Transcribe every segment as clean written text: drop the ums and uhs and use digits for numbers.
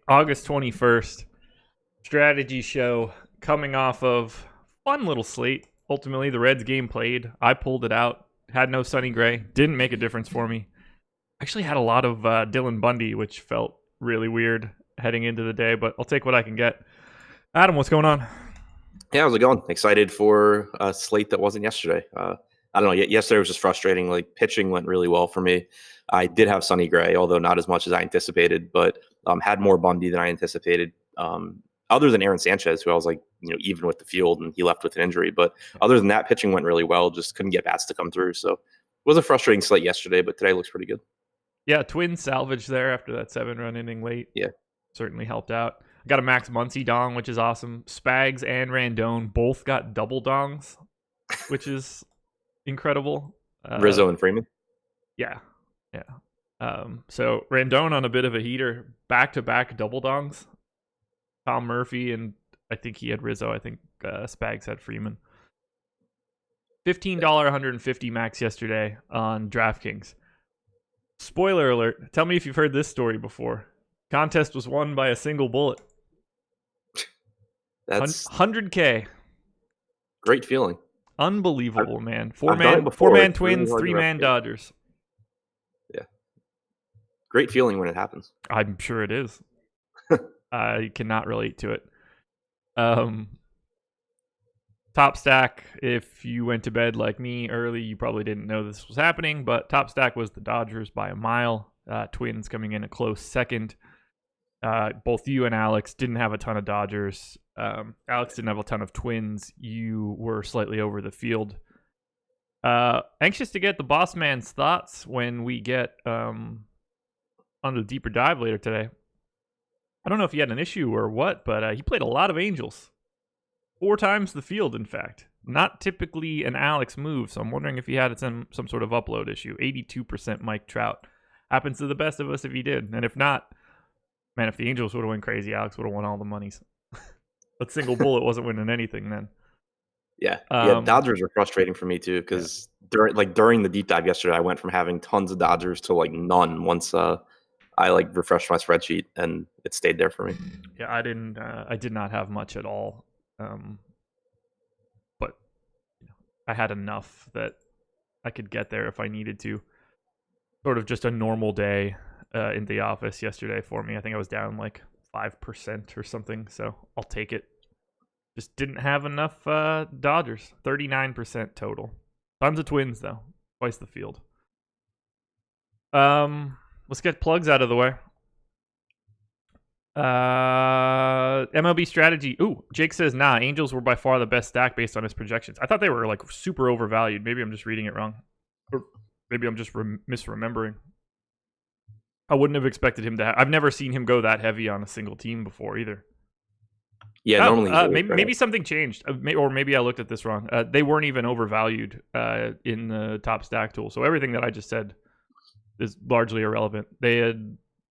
August 21st, strategy show coming off of fun little slate. Ultimately, the Reds game played. I pulled it out. Had no Sonny Gray. Didn't make a difference for me. Actually had a lot of Dylan Bundy, which felt really weird heading into the day, but I'll take what I can get. Adam, what's going on? Yeah, how's it going? Excited for a slate that wasn't yesterday. I don't know. Yesterday was just frustrating. Like pitching went really well for me. I did have Sonny Gray, although not as much as I anticipated, but had more Bundy than I anticipated. Other than Aaron Sanchez, who I was like, even with the field, and he left with an injury. But other than that, pitching went really well. Just couldn't get bats to come through. So it was a frustrating slate yesterday, but today looks pretty good. Yeah, Twins salvage there after that 7-run inning late. Yeah. Certainly helped out. I got a Max Muncy dong, which is awesome. Spags and Randone both got double dongs, which is incredible. Rizzo and Freeman. Yeah. So Randone on a bit of a heater, back-to-back double dongs. Tom Murphy, and I think he had Rizzo. I think Spags had Freeman. $15 150 max yesterday on DraftKings. Spoiler alert. Tell me if you've heard this story before. Contest was won by a single bullet. That's 100K. great feeling. Unbelievable, man. I've done it before. Four-man It's really Twins, hard to three-man replicate. Dodgers. Yeah. Great feeling when it happens. I'm sure it is. I cannot relate to it. Top stack, if you went to bed like me early, you probably didn't know this was happening, but top stack was the Dodgers by a mile. Twins coming in a close second. Both you and Alex didn't have a ton of Dodgers. Alex didn't have a ton of Twins. You were slightly over the field. Anxious to get the boss man's thoughts when we get on the deeper dive later today. I don't know if he had an issue or what, but he played a lot of Angels. 4 times the field, in fact. Not typically an Alex move, so I'm wondering if he had some sort of upload issue. 82% Mike Trout. Happens to the best of us if he did. And if not, man, if the Angels would have went crazy, Alex would have won all the monies. That single bullet wasn't winning anything then. Yeah. Dodgers are frustrating for me too because during the deep dive yesterday, I went from having tons of Dodgers to like none once I refreshed my spreadsheet, and it stayed there for me. Yeah, I did not have much at all, but I had enough that I could get there if I needed to. Sort of just a normal day in the office yesterday for me. I think I was down like 5% or something, so I'll take it. Just didn't have enough Dodgers. 39% total. Tons of Twins though. Twice the field. Let's get plugs out of the way. MLB strategy. Ooh, Jake says, nah, Angels were by far the best stack based on his projections. I thought they were like super overvalued. Maybe I'm just reading it wrong. Or maybe I'm just misremembering. I wouldn't have expected him to I've never seen him go that heavy on a single team before either. Yeah, normally maybe something changed, or maybe I looked at this wrong. They weren't even overvalued in the top stack tool, so everything that I just said is largely irrelevant. They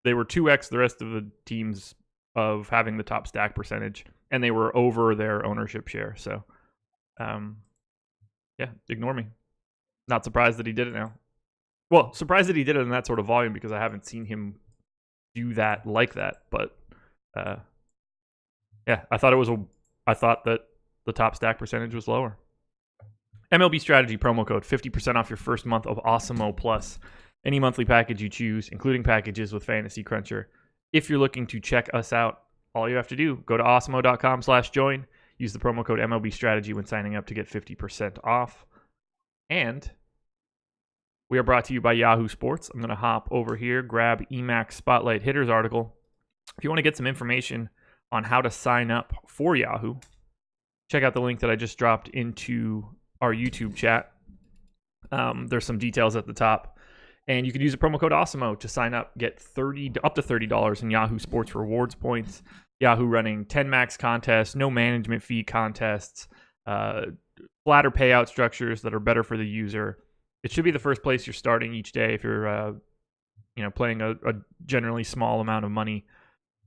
were 2x the rest of the teams of having the top stack percentage, and they were over their ownership share. So, yeah, ignore me. Not surprised that he did it now. Well, surprised that he did it in that sort of volume because I haven't seen him do that like that. But yeah, I thought that the top stack percentage was lower. MLB strategy promo code 50% off your first month of Awesemo Plus. Any monthly package you choose, including packages with Fantasy Cruncher. If you're looking to check us out, all you have to do, go to awesemo.com/join. Use the promo code MLB strategy when signing up to get 50% off. And we are brought to you by Yahoo Sports. I'm going to hop over here, grab EMAC Spotlight Hitters article. If you want to get some information on how to sign up for Yahoo, check out the link that I just dropped into our YouTube chat. There's some details at the top. And you can use the promo code AWESEMO to sign up, get up to $30 in Yahoo Sports rewards points. Yahoo running 10 max contests, no management fee contests, flatter payout structures that are better for the user. It should be the first place you're starting each day if you're playing a generally small amount of money.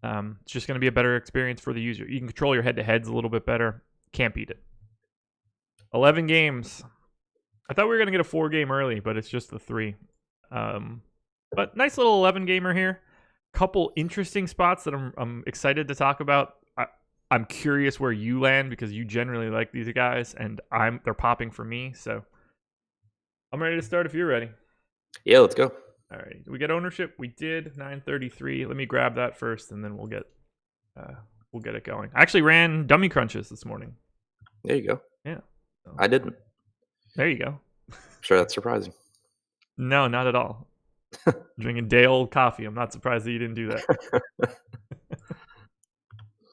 It's just going to be a better experience for the user. You can control your head-to-heads a little bit better. Can't beat it. 11 games. I thought we were going to get a 4-game early, but it's just the 3. But nice little 11-gamer here. Couple interesting spots that I'm excited to talk about. I'm curious where you land because you generally like these guys, and they're popping for me. So I'm ready to start if you're ready. Yeah, let's go. All right. Did we get ownership? We did. 933. Let me grab that first, and then we'll get it going. I actually ran dummy crunches this morning. There you go. Yeah. So, I didn't. there you go. Sure, that's surprising. No, not at all. Drinking day-old coffee. I'm not surprised that you didn't do that.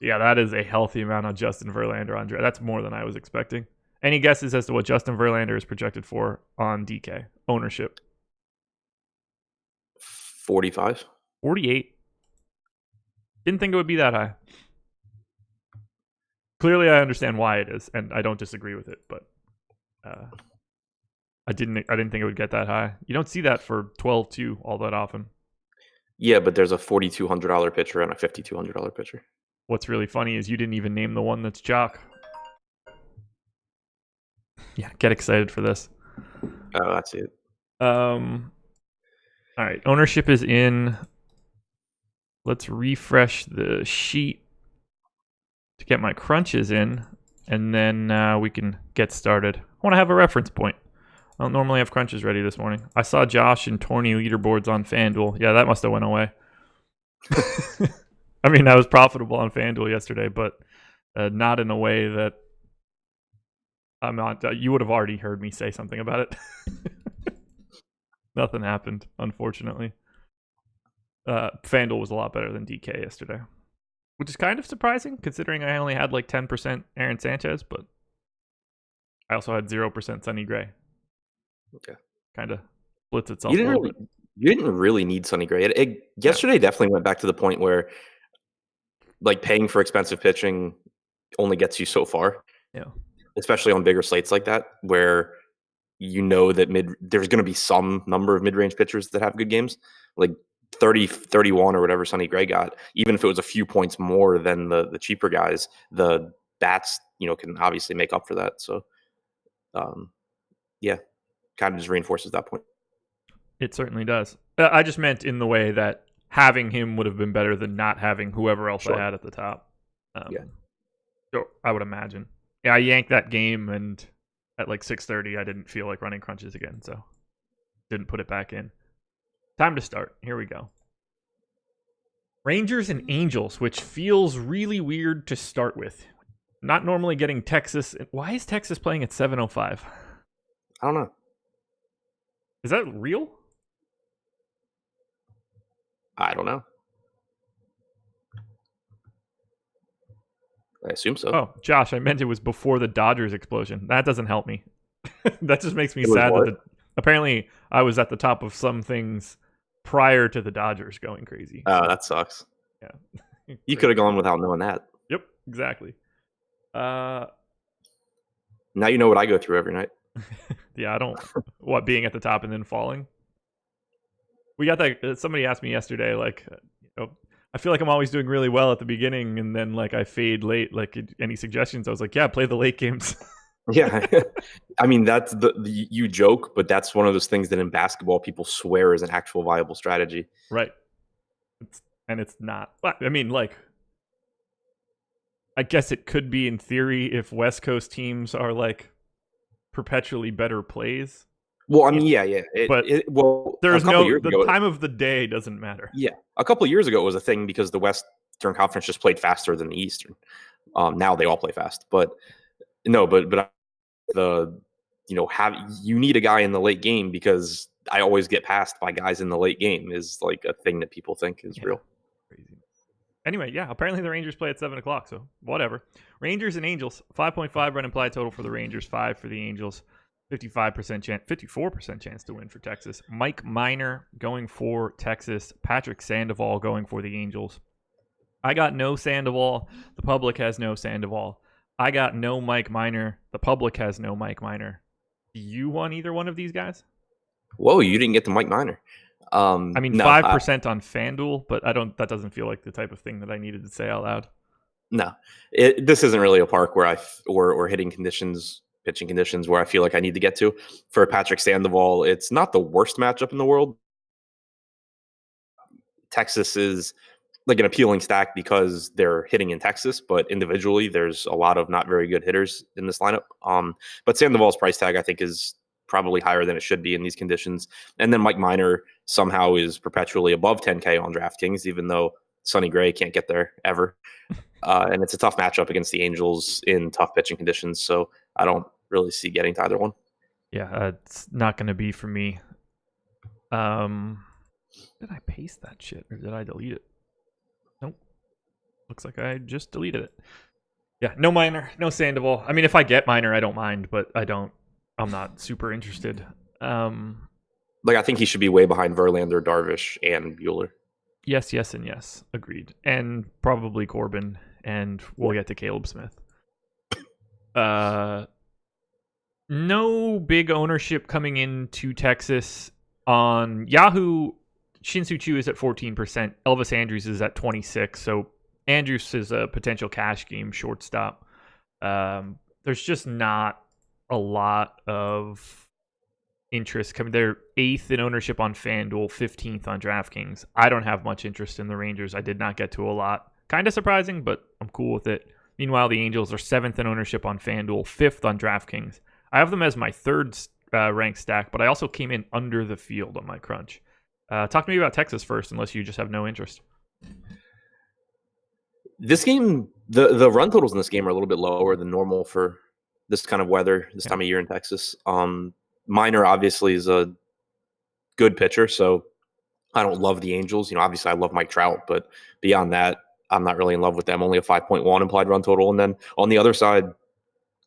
Yeah, that is a healthy amount on Justin Verlander, Andre. That's more than I was expecting. Any guesses as to what Justin Verlander is projected for on DK? Ownership. 45. 48. Didn't think it would be that high. Clearly, I understand why it is, and I don't disagree with it, but I didn't think it would get that high. You don't see that for 12-2 all that often. Yeah, but there's a $4,200 pitcher and a $5,200 pitcher. What's really funny is you didn't even name the one that's chalk. Yeah, get excited for this. Oh, that's it. All right, ownership is in. Let's refresh the sheet to get my crunches in, and then we can get started. I want to have a reference point. I don't normally have crunches ready this morning. I saw Josh and Torney leaderboards on FanDuel. Yeah, that must have went away. I mean, I was profitable on FanDuel yesterday, but not in a way that I'm not. You would have already heard me say something about it. Nothing happened, unfortunately. FanDuel was a lot better than DK yesterday, which is kind of surprising considering I only had like 10% Aaron Sanchez, but I also had 0% Sonny Gray. Okay. Kind of splits itself You a little bit. didn't really need Sonny Gray. Yesterday definitely went back to the point where like paying for expensive pitching only gets you so far. Yeah. Especially on bigger slates like that, where you know that there's going to be some number of mid-range pitchers that have good games, like 30, 31 or whatever Sonny Gray got. Even if it was a few points more than the cheaper guys, the bats, can obviously make up for that. So, yeah, kind of just reinforces that point. It certainly does. I just meant in the way that having him would have been better than not having whoever else I had at the top. Yeah. So I would imagine. Yeah, I yanked that game, and at like 6:30, I didn't feel like running crunches again, so didn't put it back in. Time to start. Here we go. Rangers and Angels, which feels really weird to start with. Not normally getting Texas. Why is Texas playing at 7:05? I don't know. Is that real? I don't know. I assume so. Oh, Josh, I meant it was before the Dodgers explosion. That doesn't help me. That just makes me It was sad. what? Apparently, I was at the top of some things prior to the Dodgers going crazy. Oh, that sucks. Yeah. You could have gone without knowing that. Yep, exactly. Now you know what I go through every night. Yeah, I don't. What, being at the top and then falling? We got that. Somebody asked me yesterday, like, I feel like I'm always doing really well at the beginning, and then like I fade late. Like, any suggestions? I was like, yeah, play the late games. Yeah, I mean that's you joke, but that's one of those things that in basketball people swear is an actual viable strategy. Right. It's not. I mean, like, I guess it could be in theory if West Coast teams are like perpetually better plays. Well, I mean, yeah. There's the time of the day doesn't matter. Yeah, a couple of years ago it was a thing because the Western Conference just played faster than the Eastern. Now they all play fast, but no, but you need a guy in the late game because I always get passed by guys in the late game is like a thing that people think is real. Crazy. Anyway, yeah, apparently the Rangers play at 7:00, so whatever. Rangers and Angels, 5.5 run implied total for the Rangers, 5 for the Angels, 55% chance, 54% chance to win for Texas. Mike Minor going for Texas, Patrick Sandoval going for the Angels. I got no Sandoval. The public has no Sandoval. I got no Mike Minor. The public has no Mike Minor. Do you want either one of these guys? Whoa, you didn't get the Mike Minor. I mean, 5% on FanDuel, but that doesn't feel like the type of thing that I needed to say out loud. No, this isn't really a park where or hitting conditions, pitching conditions where I feel like I need to get to. For Patrick Sandoval, it's not the worst matchup in the world. Texas is like an appealing stack because they're hitting in Texas, but individually there's a lot of not very good hitters in this lineup. But Sandoval's price tag I think is probably higher than it should be in these conditions. And then Mike Minor somehow is perpetually above 10K on DraftKings, even though Sonny Gray can't get there ever. And it's a tough matchup against the Angels in tough pitching conditions. So I don't really see getting to either one. Yeah, it's not going to be for me. Did I paste that shit or did I delete it? Nope. Looks like I just deleted it. Yeah, no Minor, no Sandoval. I mean, if I get Minor, I don't mind, but I'm not super interested. Like, I think he should be way behind Verlander, Darvish, and Buehler. Yes, and yes. Agreed. And probably Corbin, and we'll get to Caleb Smith. No big ownership coming into Texas. On Yahoo, Shin-Soo Choo is at 14%. Elvis Andrus is at 26%. So Andrus is a potential cash game shortstop. There's just not a lot of interest coming. They're 8th in ownership on FanDuel, 15th on DraftKings. I don't have much interest in the Rangers. I did not get to a lot. Kind of surprising, but I'm cool with it. Meanwhile, the Angels are 7th in ownership on FanDuel, 5th on DraftKings. I have them as my third ranked stack, but I also came in under the field on my crunch. Talk to me about Texas first, unless you just have no interest. This game, the run totals in this game are a little bit lower than normal for this kind of weather, this time of year in Texas. Minor obviously is a good pitcher, so I don't love the Angels. Obviously I love Mike Trout, but beyond that, I'm not really in love with them. Only a 5.1 implied run total. And then on the other side,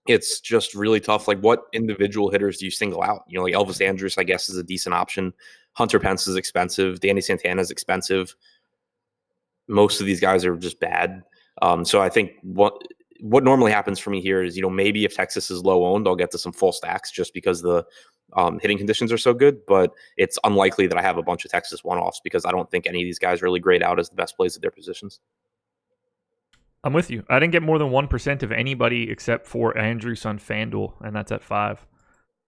it's just really tough. Like, what individual hitters do you single out? Like Elvis Andrus, I guess, is a decent option. Hunter Pence is expensive. Danny Santana is expensive. Most of these guys are just bad. So I think what normally happens for me here is, maybe if Texas is low owned, I'll get to some full stacks just because the hitting conditions are so good. But it's unlikely that I have a bunch of Texas one-offs because I don't think any of these guys really grade out as the best plays at their positions. I'm with you. I didn't get more than 1% of anybody except for Andrus on FanDuel, and that's at 5.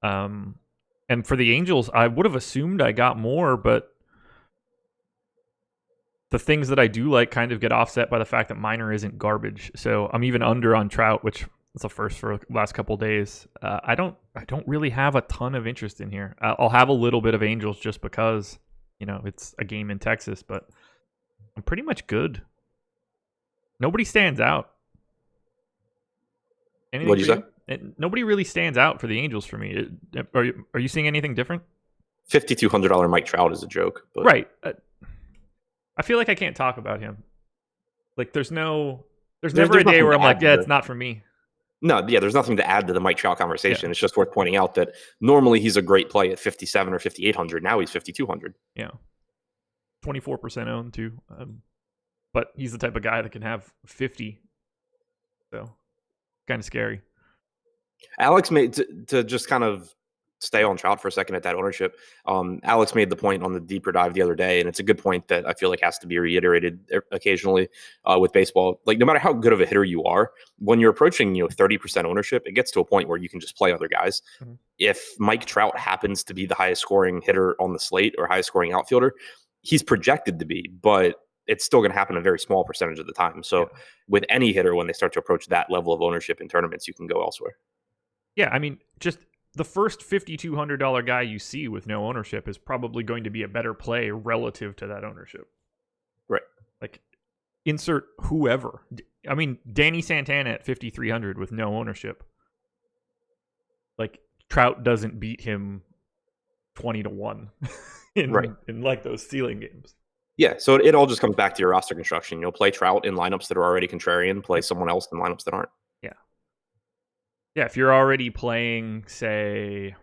And for the Angels, I would have assumed I got more, but the things that I do like kind of get offset by the fact that Minor isn't garbage. So I'm even under on Trout, which is a first for the last couple of days. I don't really have a ton of interest in here. I'll have a little bit of Angels just because, it's a game in Texas, but I'm pretty much good. Nobody stands out. What'd you say? Nobody really stands out for the Angels for me. Are you seeing anything different? $5,200 Mike Trout is a joke. But. Right. I feel like I can't talk about him. Like, there's never a day where I'm like, yeah, it's not for me. No, yeah, there's nothing to add to the Mike Trout conversation. Yeah. It's just worth pointing out that normally he's a great play at 5,700 or 5,800. Now he's 5,200. Yeah. 24% owned, too. But he's the type of guy that can have 50. So, kind of scary. Alex made, to just kind of stay on Trout for a second at that ownership, Alex made the point on the deeper dive the other day, and it's a good point that I feel like has to be reiterated occasionally with baseball. Like, no matter how good of a hitter you are, when you're approaching 30% ownership, it gets to a point where you can just play other guys. Mm-hmm. If Mike Trout happens to be the highest scoring hitter on the slate or highest scoring outfielder, he's projected to be, but it's still going to happen a very small percentage of the time. So with any hitter, when they start to approach that level of ownership in tournaments, you can go elsewhere. Yeah, I mean, just the first $5,200 guy you see with no ownership is probably going to be a better play relative to that ownership. Right. Like, insert whoever. I mean, Danny Santana at 5,300 with no ownership. Like, Trout doesn't beat him 20-1 in like those ceiling games. Yeah, so it all just comes back to your roster construction. Play Trout in lineups that are already contrarian, play someone else in lineups that aren't. Yeah. Yeah, if you're already playing, say,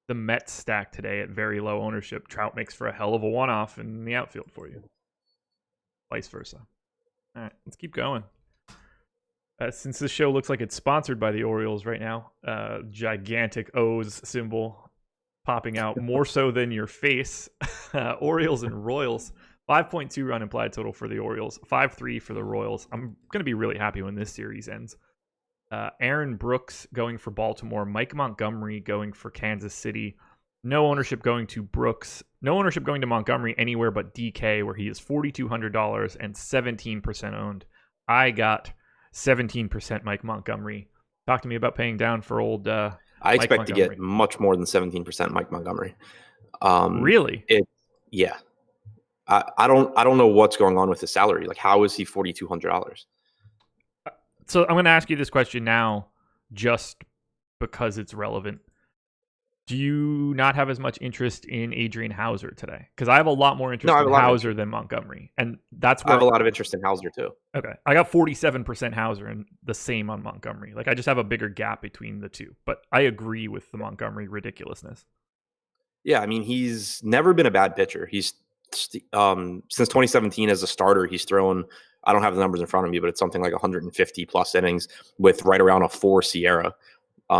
the Mets stack today at very low ownership, Trout makes for a hell of a one-off in the outfield for you. Vice versa. All right, let's keep going. Since this show looks like it's sponsored by the Orioles right now, gigantic O's symbol popping out more so than your face. Orioles and Royals. 5.2 run implied total for the Orioles, 5.3 for the Royals. I'm going to be really happy when this series ends. Aaron Brooks going for Baltimore, Mike Montgomery going for Kansas City, No ownership going to Brooks. No ownership going to Montgomery anywhere but DK, where he is $4,200 and 17% owned. I got 17% Mike Montgomery. Talk to me about paying down for old I Mike expect to Montgomery. get much more than 17% Mike Montgomery. Really? Yeah. I don't know what's going on with his salary. Like, how is he $4,200? So I'm going to ask you this question now, just because it's relevant. Do you not have as much interest in Adrian Hauser today? Because I have a lot more interest in Hauser than Montgomery, and that's I where have a lot of interest in Hauser too. Okay, I got 47% Hauser and the same on Montgomery. Like, I just have a bigger gap between the two, but I agree with the Montgomery ridiculousness. Yeah, I mean, he's never been a bad pitcher. He's since 2017 as a starter, he's thrown, I don't have the numbers in front of me, but it's something like 150 plus innings with right around a 4 SIERA.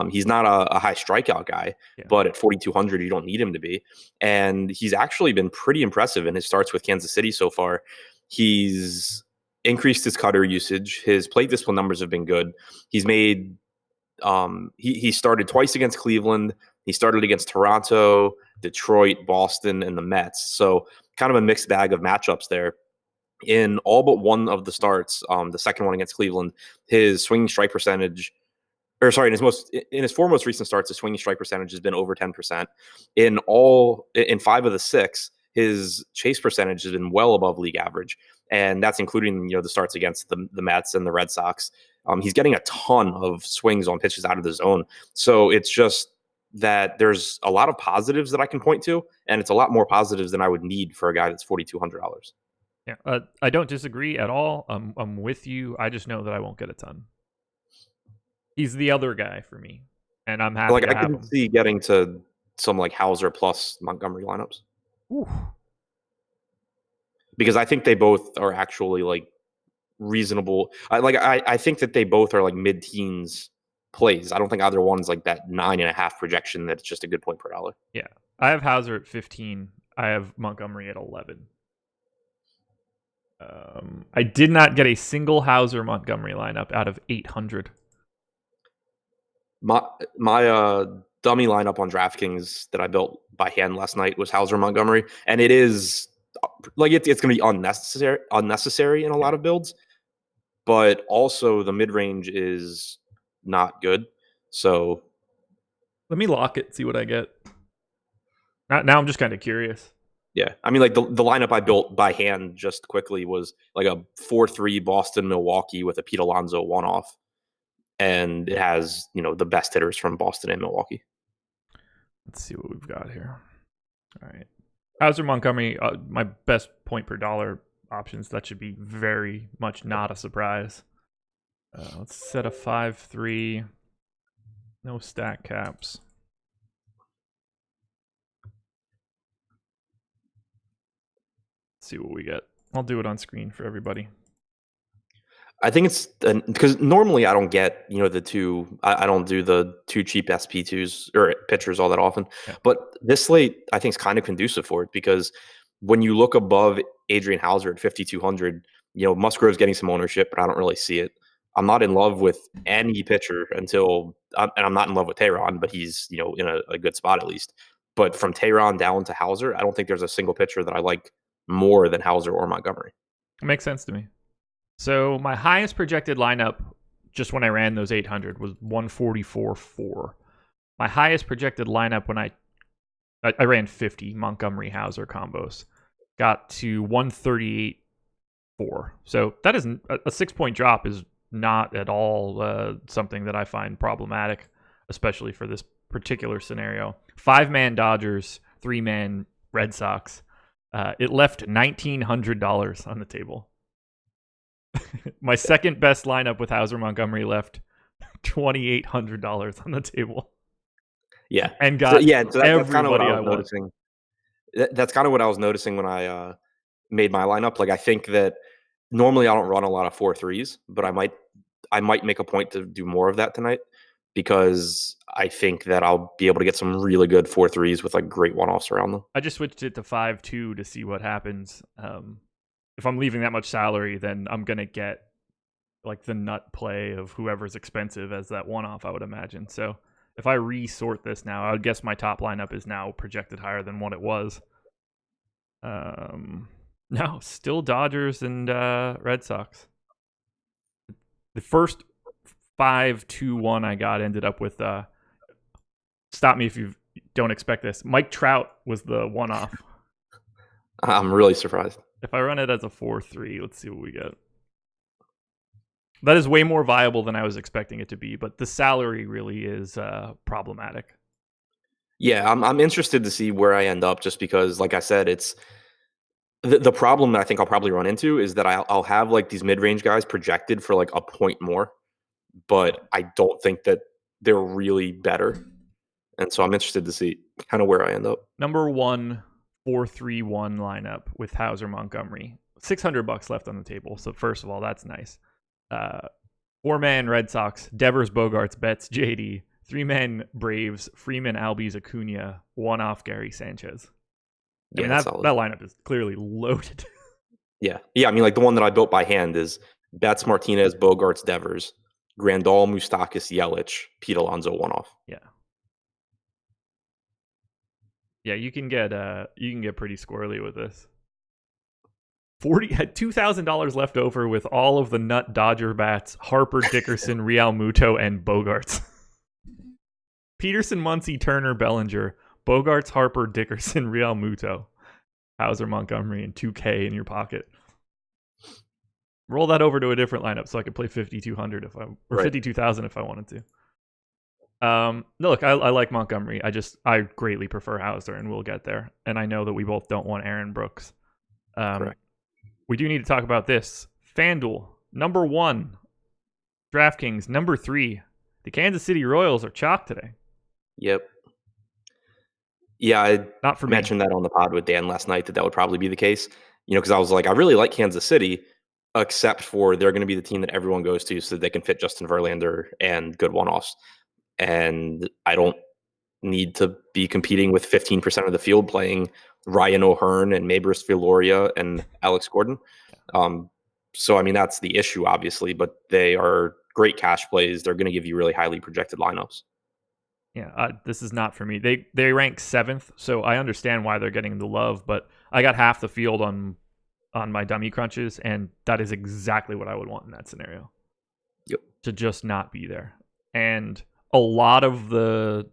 He's not a high strikeout guy, but at 4,200, you don't need him to be. And he's actually been pretty impressive in his starts with Kansas City so far. He's increased his cutter usage. His plate discipline numbers have been good. He's made he started twice against Cleveland. He started against Toronto, Detroit, Boston, and the Mets. So kind of a mixed bag of matchups there. In all but one of the starts, the second one against Cleveland, his swinging strike percentage, or sorry, in his four most recent starts, his swinging strike percentage has been over 10%. In 5 of the 6, his chase percentage has been well above league average, and that's including the starts against the Mets and the Red Sox. He's getting a ton of swings on pitches out of the zone, so it's just that there's a lot of positives that I can point to, and it's a lot more positives than I would need for a guy that's $4,200. Yeah, I don't disagree at all. I'm with you. I just know that I won't get a ton. He's the other guy for me, and I'm happy to I have can him. see getting to some like Hauser plus Montgomery lineups. Ooh. Because I think they both are actually like reasonable. I think that they both are like mid-teens plays. I don't think either one's like that 9.5 projection that's just a good point per dollar. Yeah, I have Hauser at 15. I have Montgomery at 11. I did not get a single Hauser Montgomery lineup out of 800. My dummy lineup on DraftKings that I built by hand last night was Hauser Montgomery, and it is like it's going to be unnecessary in a lot of builds, but also the mid range is not good. So let me lock it, see what I get. Now I'm just kind of curious. Yeah, I mean, like the lineup I built by hand just quickly was like a 4-3 Boston Milwaukee with a Pete Alonso one-off, and it has the best hitters from Boston and Milwaukee. Let's see what we've got here. All right, Hauser Montgomery, my best point per dollar options. That should be very much not a surprise. Let's set a 5-3. No stack caps. See what we get. I'll do it on screen for everybody. I think it's because normally I don't get the two. I don't do the two cheap SP2s or pitchers all that often. Yeah. But this slate I think is kind of conducive for it because when you look above Adrian Hauser at 5,200, Musgrove's getting some ownership, but I don't really see it. I'm not in love with any pitcher and I'm not in love with Tehran, but he's in a good spot at least. But from Tehran down to Hauser, I don't think there's a single pitcher that I like more than Hauser or Montgomery. It makes sense to me. So my highest projected lineup, just when I ran those 800, was 144.4. My highest projected lineup when I ran 50 Montgomery Hauser combos, got to 138.4. So that is a 6-point drop is not at all something that I find problematic, especially for this particular scenario. 5-man Dodgers, 3-man Red Sox. It left $1,900 on the table. My second best lineup with Hauser Montgomery left $2,800 on the table. Yeah, and got that's kind of what I was noticing. That's kind of what I was noticing when I made my lineup. Like I think that normally I don't run a lot of 4-3s, but I might make a point to do more of that tonight because I think that I'll be able to get some really good 4-3s with like great one-offs around them. I just switched it to 5-2 to see what happens. If I'm leaving that much salary, then I'm going to get like the nut play of whoever's expensive as that one-off, I would imagine. So If I resort this now, I would guess my top lineup is now projected higher than what it was. No, still Dodgers and Red Sox. The first 5-2-1 I got ended up with stop me if you don't expect this. Mike Trout was the one-off. I'm really surprised. If I run it as a 4-3, let's see what we get. That is way more viable than I was expecting it to be, but the salary really is problematic. Yeah, I'm interested to see where I end up, just because, like I said, it's the problem that I think I'll probably run into is that I'll have like these mid-range guys projected for like a point more, but I don't think that they're really better. And so I'm interested to see kind of where I end up. Number 1, 4-3-1 lineup with Hauser Montgomery. $600 left on the table. So first of all, that's nice. 4-man Red Sox, Devers, Bogarts, Betts, JD. 3-man Braves, Freeman, Albies, Acuna. 1-off Gary Sanchez. I mean, that lineup is clearly loaded. Yeah. I mean, like the one that I built by hand is Betts, Martinez, Bogarts, Devers, Grandal, Moustakas, Yelich, Pete Alonso, 1-off. Yeah, you can get pretty squirrely with this. Had $2,000 left over with all of the nut Dodger bats: Harper, Dickerson, Real Muto, and Bogarts. Peterson, Muncy, Turner, Bellinger, Bogarts, Harper, Dickerson, Real Muto, Hauser, Montgomery, and 2K in your pocket. Roll that over to a different lineup so I could play 5,200 or 52,000 if I wanted to. No, look, I like Montgomery. I greatly prefer Hauser, and we'll get there. And I know that we both don't want Aaron Brooks. Correct. We do need to talk about this. FanDuel, number 1. DraftKings, number 3. The Kansas City Royals are chalk today. Yep. Yeah, I Not for mentioned that on the pod with Dan last night that would probably be the case. Because I was like, I really like Kansas City, except for they're going to be the team that everyone goes to so that they can fit Justin Verlander and good one-offs. And I don't need to be competing with 15% of the field playing Ryan O'Hearn and Maybris Viloria and Alex Gordon. So, I mean, that's the issue, obviously, but they are great cash plays. They're going to give you really highly projected lineups. Yeah, this is not for me. They rank 7th, so I understand why they're getting the love, but I got half the field on my dummy crunches, and that is exactly what I would want in that scenario. Yep. To just not be there. And a lot of the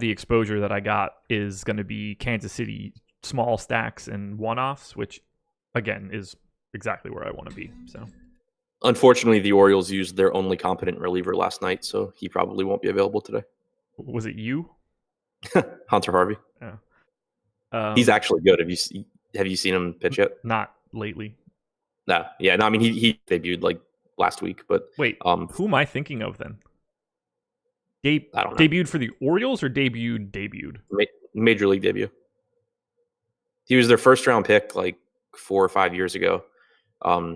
exposure that I got is going to be Kansas City small stacks and one-offs, which again is exactly where I want to be. So, unfortunately, the Orioles used their only competent reliever last night, so he probably won't be available today. Was it you? Hunter Harvey. Yeah. He's actually good. Have you seen him pitch yet? Not lately. No. Yeah. No. I mean, he debuted like last week, but wait. Who am I thinking of then? I don't know. Debuted for the Orioles or debuted? Major league debut. He was their first round pick like 4 or 5 years ago.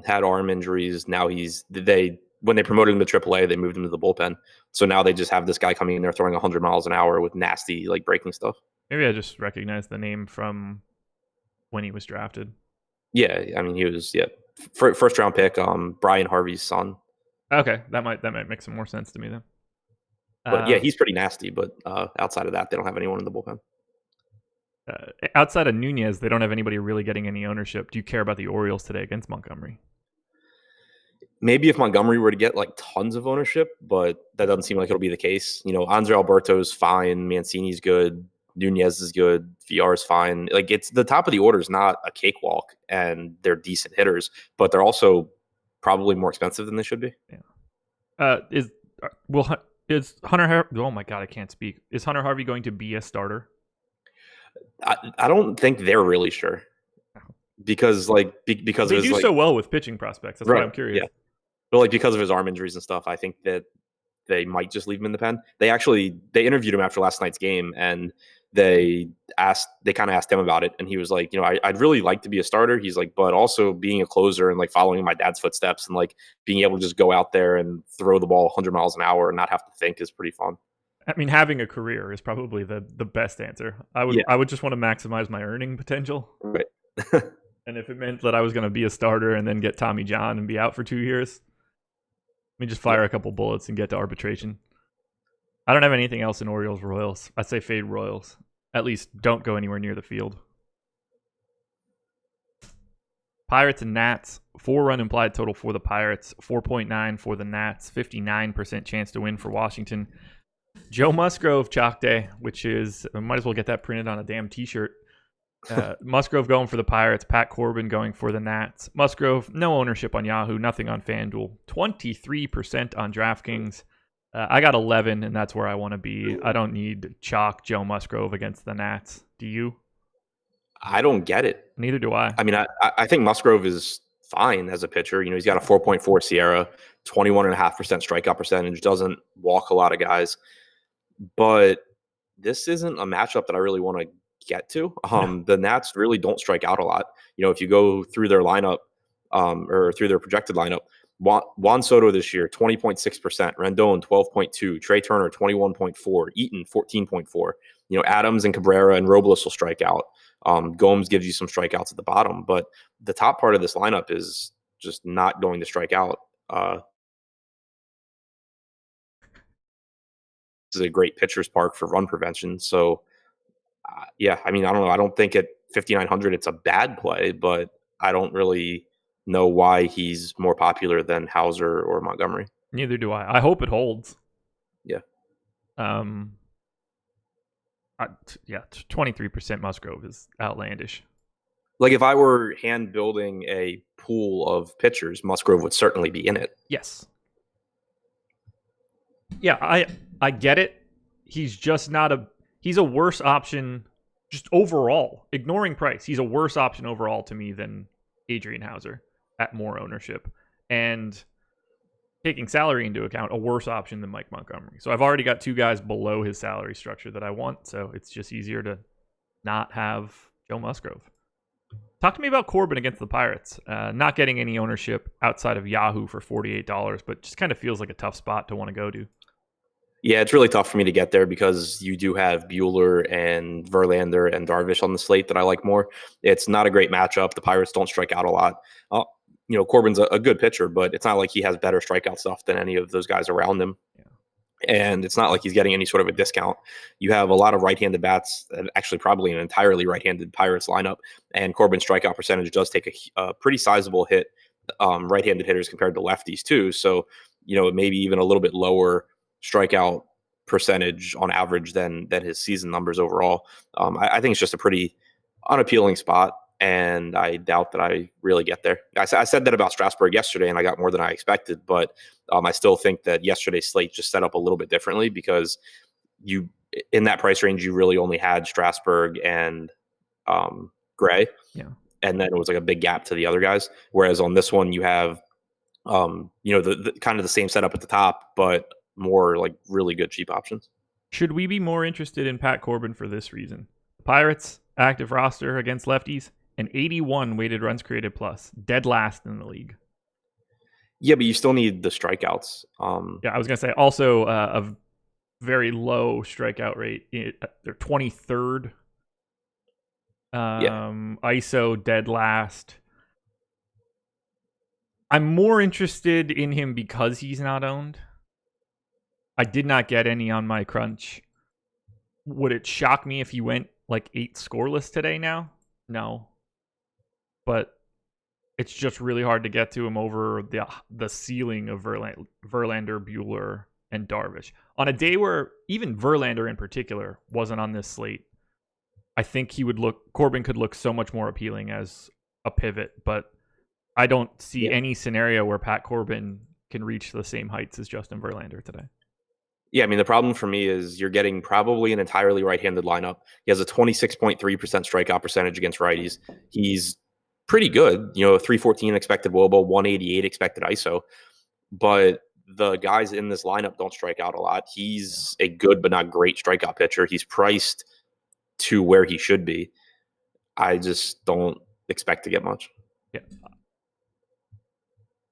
Had arm injuries. Now when they promoted him to AAA, they moved him to the bullpen. So now they just have this guy coming in there throwing 100 miles an hour with nasty like breaking stuff. Maybe I just recognize the name from when he was drafted. Yeah, I mean he was first round pick. Brian Harvey's son. Okay, that might make some more sense to me then. But yeah, he's pretty nasty. But outside of that, they don't have anyone in the bullpen. Outside of Nunez, they don't have anybody really getting any ownership. Do you care about the Orioles today against Montgomery? Maybe if Montgomery were to get like tons of ownership, but that doesn't seem like it'll be the case. Andre Alberto's fine, Mancini's good, Nunez is good, VR's fine. Like it's the top of the order is not a cakewalk, and they're decent hitters, but they're also probably more expensive than they should be. Yeah. Is Hunter? Oh my God, I can't speak. Is Hunter Harvey going to be a starter? I don't think they're really sure because because they do so well with pitching prospects. That's why I'm curious. Yeah. But like because of his arm injuries and stuff, I think that they might just leave him in the pen. They interviewed him after last night's game, and they kind of asked him about it, and he was like, I'd really like to be a starter. He's like, but also being a closer and like following my dad's footsteps and like being able to just go out there and throw the ball 100 miles an hour and not have to think is pretty fun. I mean, having a career is probably the best answer. I would just want to maximize my earning potential. Right. And if it meant that I was going to be a starter and then get Tommy John and be out for 2 years, let me just fire a couple bullets and get to arbitration. I don't have anything else in Orioles Royals. I say fade Royals. At least don't go anywhere near the field. Pirates and Nats. 4-run implied total for the Pirates. 4.9 for the Nats. 59% chance to win for Washington. Joe Musgrove chalk day, which is, I might as well get that printed on a damn t-shirt. Musgrove going for the Pirates. Pat Corbin going for the Nats. Musgrove, no ownership on Yahoo. Nothing on FanDuel. 23% on DraftKings. I got 11, and that's where I want to be. I don't need chalk Joe Musgrove against the Nats. Do you? I don't get it. Neither do I. I mean, I think Musgrove is fine as a pitcher. You know, he's got a 4.4 Sierra, 21.5% strikeout percentage, doesn't walk a lot of guys. But this isn't a matchup that I really want to get to. The Nats really don't strike out a lot. You know, if you go through their lineup or through their projected lineup, Juan Soto this year, 20.6%, Rendon, 12.2, Trey Turner, 21.4, Eaton, 14.4. You know, Adams and Cabrera and Robles will strike out. Gomes gives you some strikeouts at the bottom, but the top part of this lineup is just not going to strike out. This is a great pitcher's park for run prevention. So, yeah, I mean, I don't know. I don't think at 5,900 it's a bad play, but I don't really know why he's more popular than Hauser or Montgomery. Neither do I. I hope it holds. Yeah. 23% Musgrove is outlandish. Like if I were hand building a pool of pitchers, Musgrove would certainly be in it. Yes. Yeah, I get it. He's just not he's a worse option just overall. Ignoring price, he's a worse option overall to me than Adrian Hauser at more ownership. And taking salary into account, a worse option than Mike Montgomery. So I've already got two guys below his salary structure that I want, so it's just easier to not have Joe Musgrove. Talk to me about Corbin against the Pirates. Not getting any ownership outside of Yahoo for $48, but just kind of feels like a tough spot to want to go to. Yeah, it's really tough for me to get there because you do have Buehler and Verlander and Darvish on the slate that I like more. It's not a great matchup. The Pirates don't strike out a lot. You know, Corbin's a good pitcher, but it's not like he has better strikeout stuff than any of those guys around him. Yeah. And it's not like he's getting any sort of a discount. You have a lot of right-handed bats, and actually probably an entirely right-handed Pirates lineup, and Corbin's strikeout percentage does take a pretty sizable hit, right-handed hitters compared to lefties too. So, you know, maybe even a little bit lower strikeout percentage on average than his season numbers overall. I think it's just a pretty unappealing spot, and I doubt that I really get there. I said that about Strasburg yesterday, and I got more than I expected, but I still think that yesterday's slate just set up a little bit differently because you, in that price range, you really only had Strasburg and Gray. Yeah. And then it was like a big gap to the other guys. Whereas on this one, you have, you know, the kind of the same setup at the top, but more like really good cheap options. Should we be more interested in Pat Corbin for this reason? Pirates, active roster against lefties, and 81 weighted runs created plus, dead last in the league. Yeah, but you still need the strikeouts. Yeah, I was going to say also a very low strikeout rate. They're 23rd. ISO dead last. I'm more interested in him because he's not owned. I did not get any on my crunch. Would it shock me if he went like 8 scoreless today now? No. But it's just really hard to get to him over the ceiling of Verlander, Buehler, and Darvish. On a day where even Verlander in particular wasn't on this slate, I think Corbin could look so much more appealing as a pivot, but I don't see any scenario where Pat Corbin can reach the same heights as Justin Verlander today. Yeah, I mean, the problem for me is you're getting probably an entirely right-handed lineup. He has a 26.3% strikeout percentage against righties. He's pretty good, you know, 314 expected WOBA, 188 expected ISO. But the guys in this lineup don't strike out a lot. He's a good but not great strikeout pitcher. He's priced to where he should be. I just don't expect to get much. Yeah.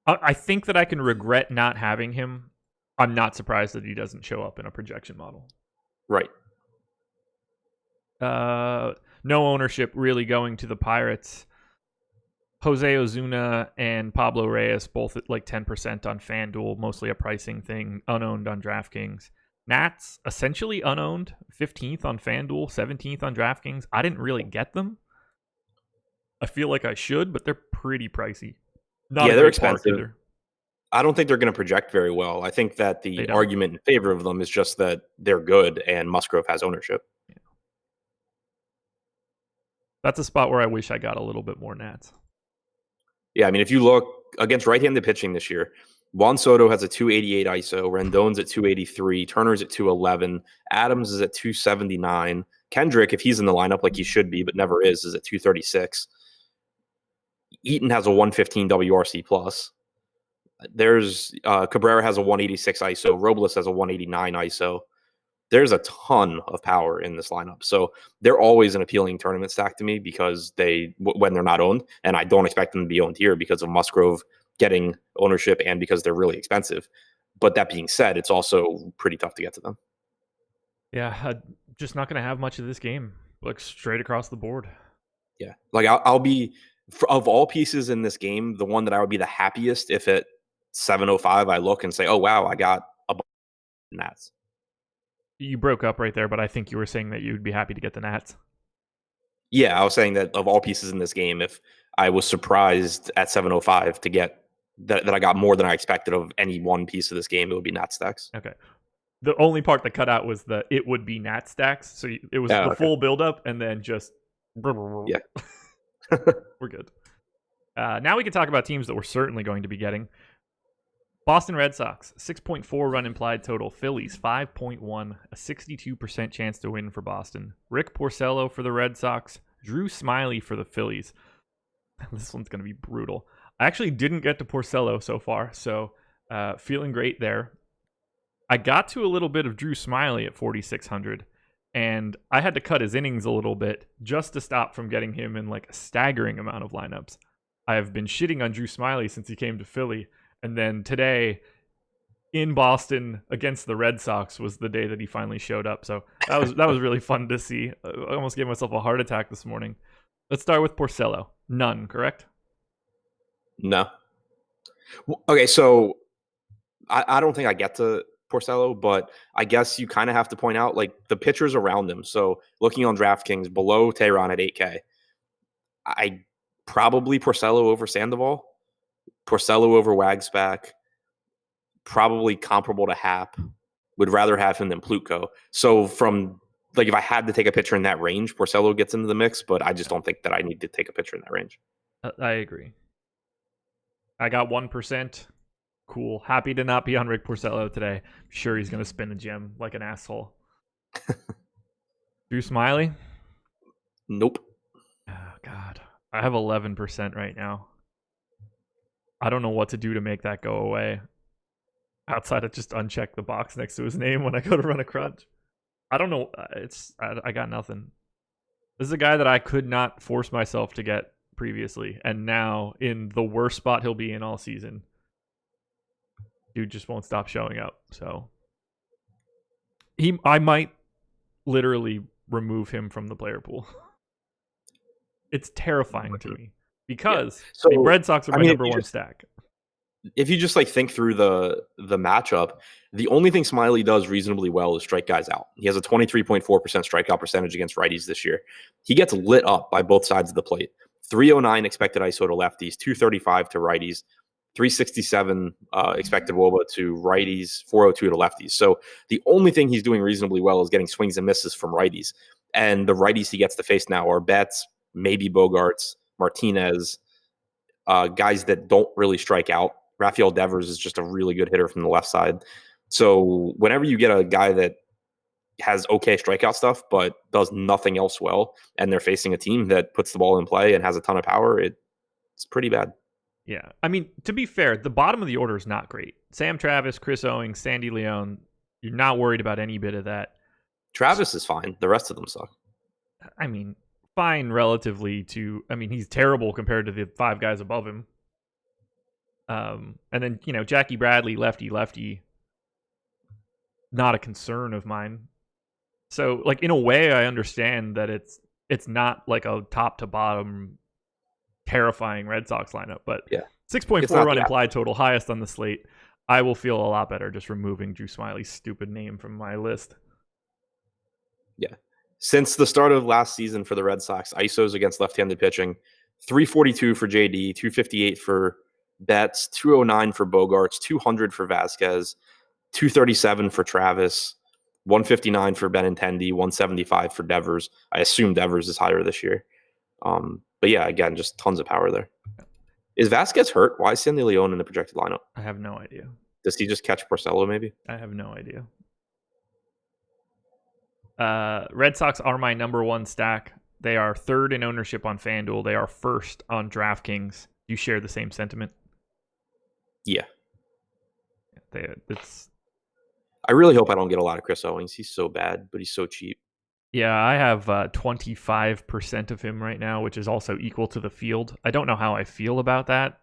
I think that I can regret not having him. I'm not surprised that he doesn't show up in a projection model. Right. No ownership really going to the Pirates. Jose Ozuna and Pablo Reyes both at like 10% on FanDuel, mostly a pricing thing, unowned on DraftKings. Nats, essentially unowned, 15th on FanDuel, 17th on DraftKings. I didn't really get them. I feel like I should, but they're pretty pricey. Not Yeah, a they're great park expensive. either. I don't think they're going to project very well. I think that They the don't. argument in favor of them is just that they're good and Musgrove has ownership. Yeah. That's a spot where I wish I got a little bit more Nats. Yeah, I mean, if you look against right-handed pitching this year, Juan Soto has a 288 ISO, Rendon's at 283, Turner's at 211, Adams is at 279, Kendrick, if he's in the lineup like he should be but never is at 236. Eaton has a 115 WRC plus. There's Cabrera has a 186 ISO, Robles has a 189 ISO. There's a ton of power in this lineup. So they're always an appealing tournament stack to me because when they're not owned, and I don't expect them to be owned here because of Musgrove getting ownership and because they're really expensive. But that being said, it's also pretty tough to get to them. Yeah, I'm just not going to have much of this game. Like straight across the board. Yeah. Like I'll be, of all pieces in this game, the one that I would be the happiest if at 7:05 I look and say, oh, wow, I got a bunch of Nats. You broke up right there, but I think you were saying that you would be happy to get the Nats. Yeah, I was saying that of all pieces in this game, if I was surprised at 7:05 to get that I got more than I expected of any one piece of this game, it would be Nat stacks. Okay. The only part that cut out was it would be Nat stacks. So it was the full buildup and then just... Yeah. We're good. Now we can talk about teams that we're certainly going to be getting. Boston Red Sox, 6.4 run implied total. Phillies, 5.1, a 62% chance to win for Boston. Rick Porcello for the Red Sox. Drew Smiley for the Phillies. This one's going to be brutal. I actually didn't get to Porcello so far, so feeling great there. I got to a little bit of Drew Smiley at 4,600, and I had to cut his innings a little bit just to stop from getting him in like a staggering amount of lineups. I have been shitting on Drew Smiley since he came to Philly. And then today, in Boston against the Red Sox, was the day that he finally showed up. So that was really fun to see. I almost gave myself a heart attack this morning. Let's start with Porcello. None, correct? No. Okay, so I don't think I get to Porcello, but I guess you kind of have to point out like the pitchers around him. So looking on DraftKings, below Tehran at 8K, I probably Porcello over Sandoval. Porcello over Wagsback, probably comparable to Happ. Would rather have him than Plutko. So from like if I had to take a pitcher in that range, Porcello gets into the mix, but I just don't think that I need to take a pitcher in that range. I agree. I got 1%. Cool. Happy to not be on Rick Porcello today. Sure, he's going to spin a gem like an asshole. Drew Smiley? Nope. Oh, God. I have 11% right now. I don't know what to do to make that go away. Outside of just uncheck the box next to his name when I go to run a crunch. I don't know. I got nothing. This is a guy that I could not force myself to get previously. And now in the worst spot he'll be in all season. Dude just won't stop showing up. So I might literally remove him from the player pool. It's terrifying to me. Because the Red Sox are my number one stack. If you just like think through the matchup, the only thing Smiley does reasonably well is strike guys out. He has a 23.4% strikeout percentage against righties this year. He gets lit up by both sides of the plate. 309 expected ISO to lefties, 235 to righties, 367 expected WOBA to righties, 402 to lefties. So the only thing he's doing reasonably well is getting swings and misses from righties. And the righties he gets to face now are Betts, maybe Bogarts, Martinez, guys that don't really strike out. Rafael Devers is just a really good hitter from the left side. So whenever you get a guy that has okay strikeout stuff, but does nothing else well, and they're facing a team that puts the ball in play and has a ton of power, it's pretty bad. Yeah. I mean, to be fair, the bottom of the order is not great. Sam Travis, Chris Owings, Sandy Leone, you're not worried about any bit of that. Travis is fine. The rest of them suck. I mean, fine relatively to... I mean, he's terrible compared to the 5 guys above him. And then, Jackie Bradley, lefty, not a concern of mine. So, like, in a way, I understand that it's not like a top to bottom terrifying Red Sox lineup, but 6.4 run implied total, highest on the slate. I will feel a lot better just removing Drew Smyly's stupid name from my list. Yeah. Since the start of last season for the Red Sox, ISOs against left-handed pitching, 342 for JD, 258 for Betts, 209 for Bogarts, 200 for Vasquez, 237 for Travis, 159 for Benintendi, 175 for Devers. I assume Devers is higher this year. But yeah, again, just tons of power there. Is Vasquez hurt? Why is Sandy Leon in the projected lineup? I have no idea. Does he just catch Porcello maybe? I have no idea. Red Sox are my number one stack. They are third in ownership on FanDuel. They are first on DraftKings. You share the same sentiment? Yeah. It's. I really hope I don't get a lot of Chris Owings. He's so bad, but he's so cheap. Yeah, I have 25% of him right now, which is also equal to the field. I don't know how I feel about that.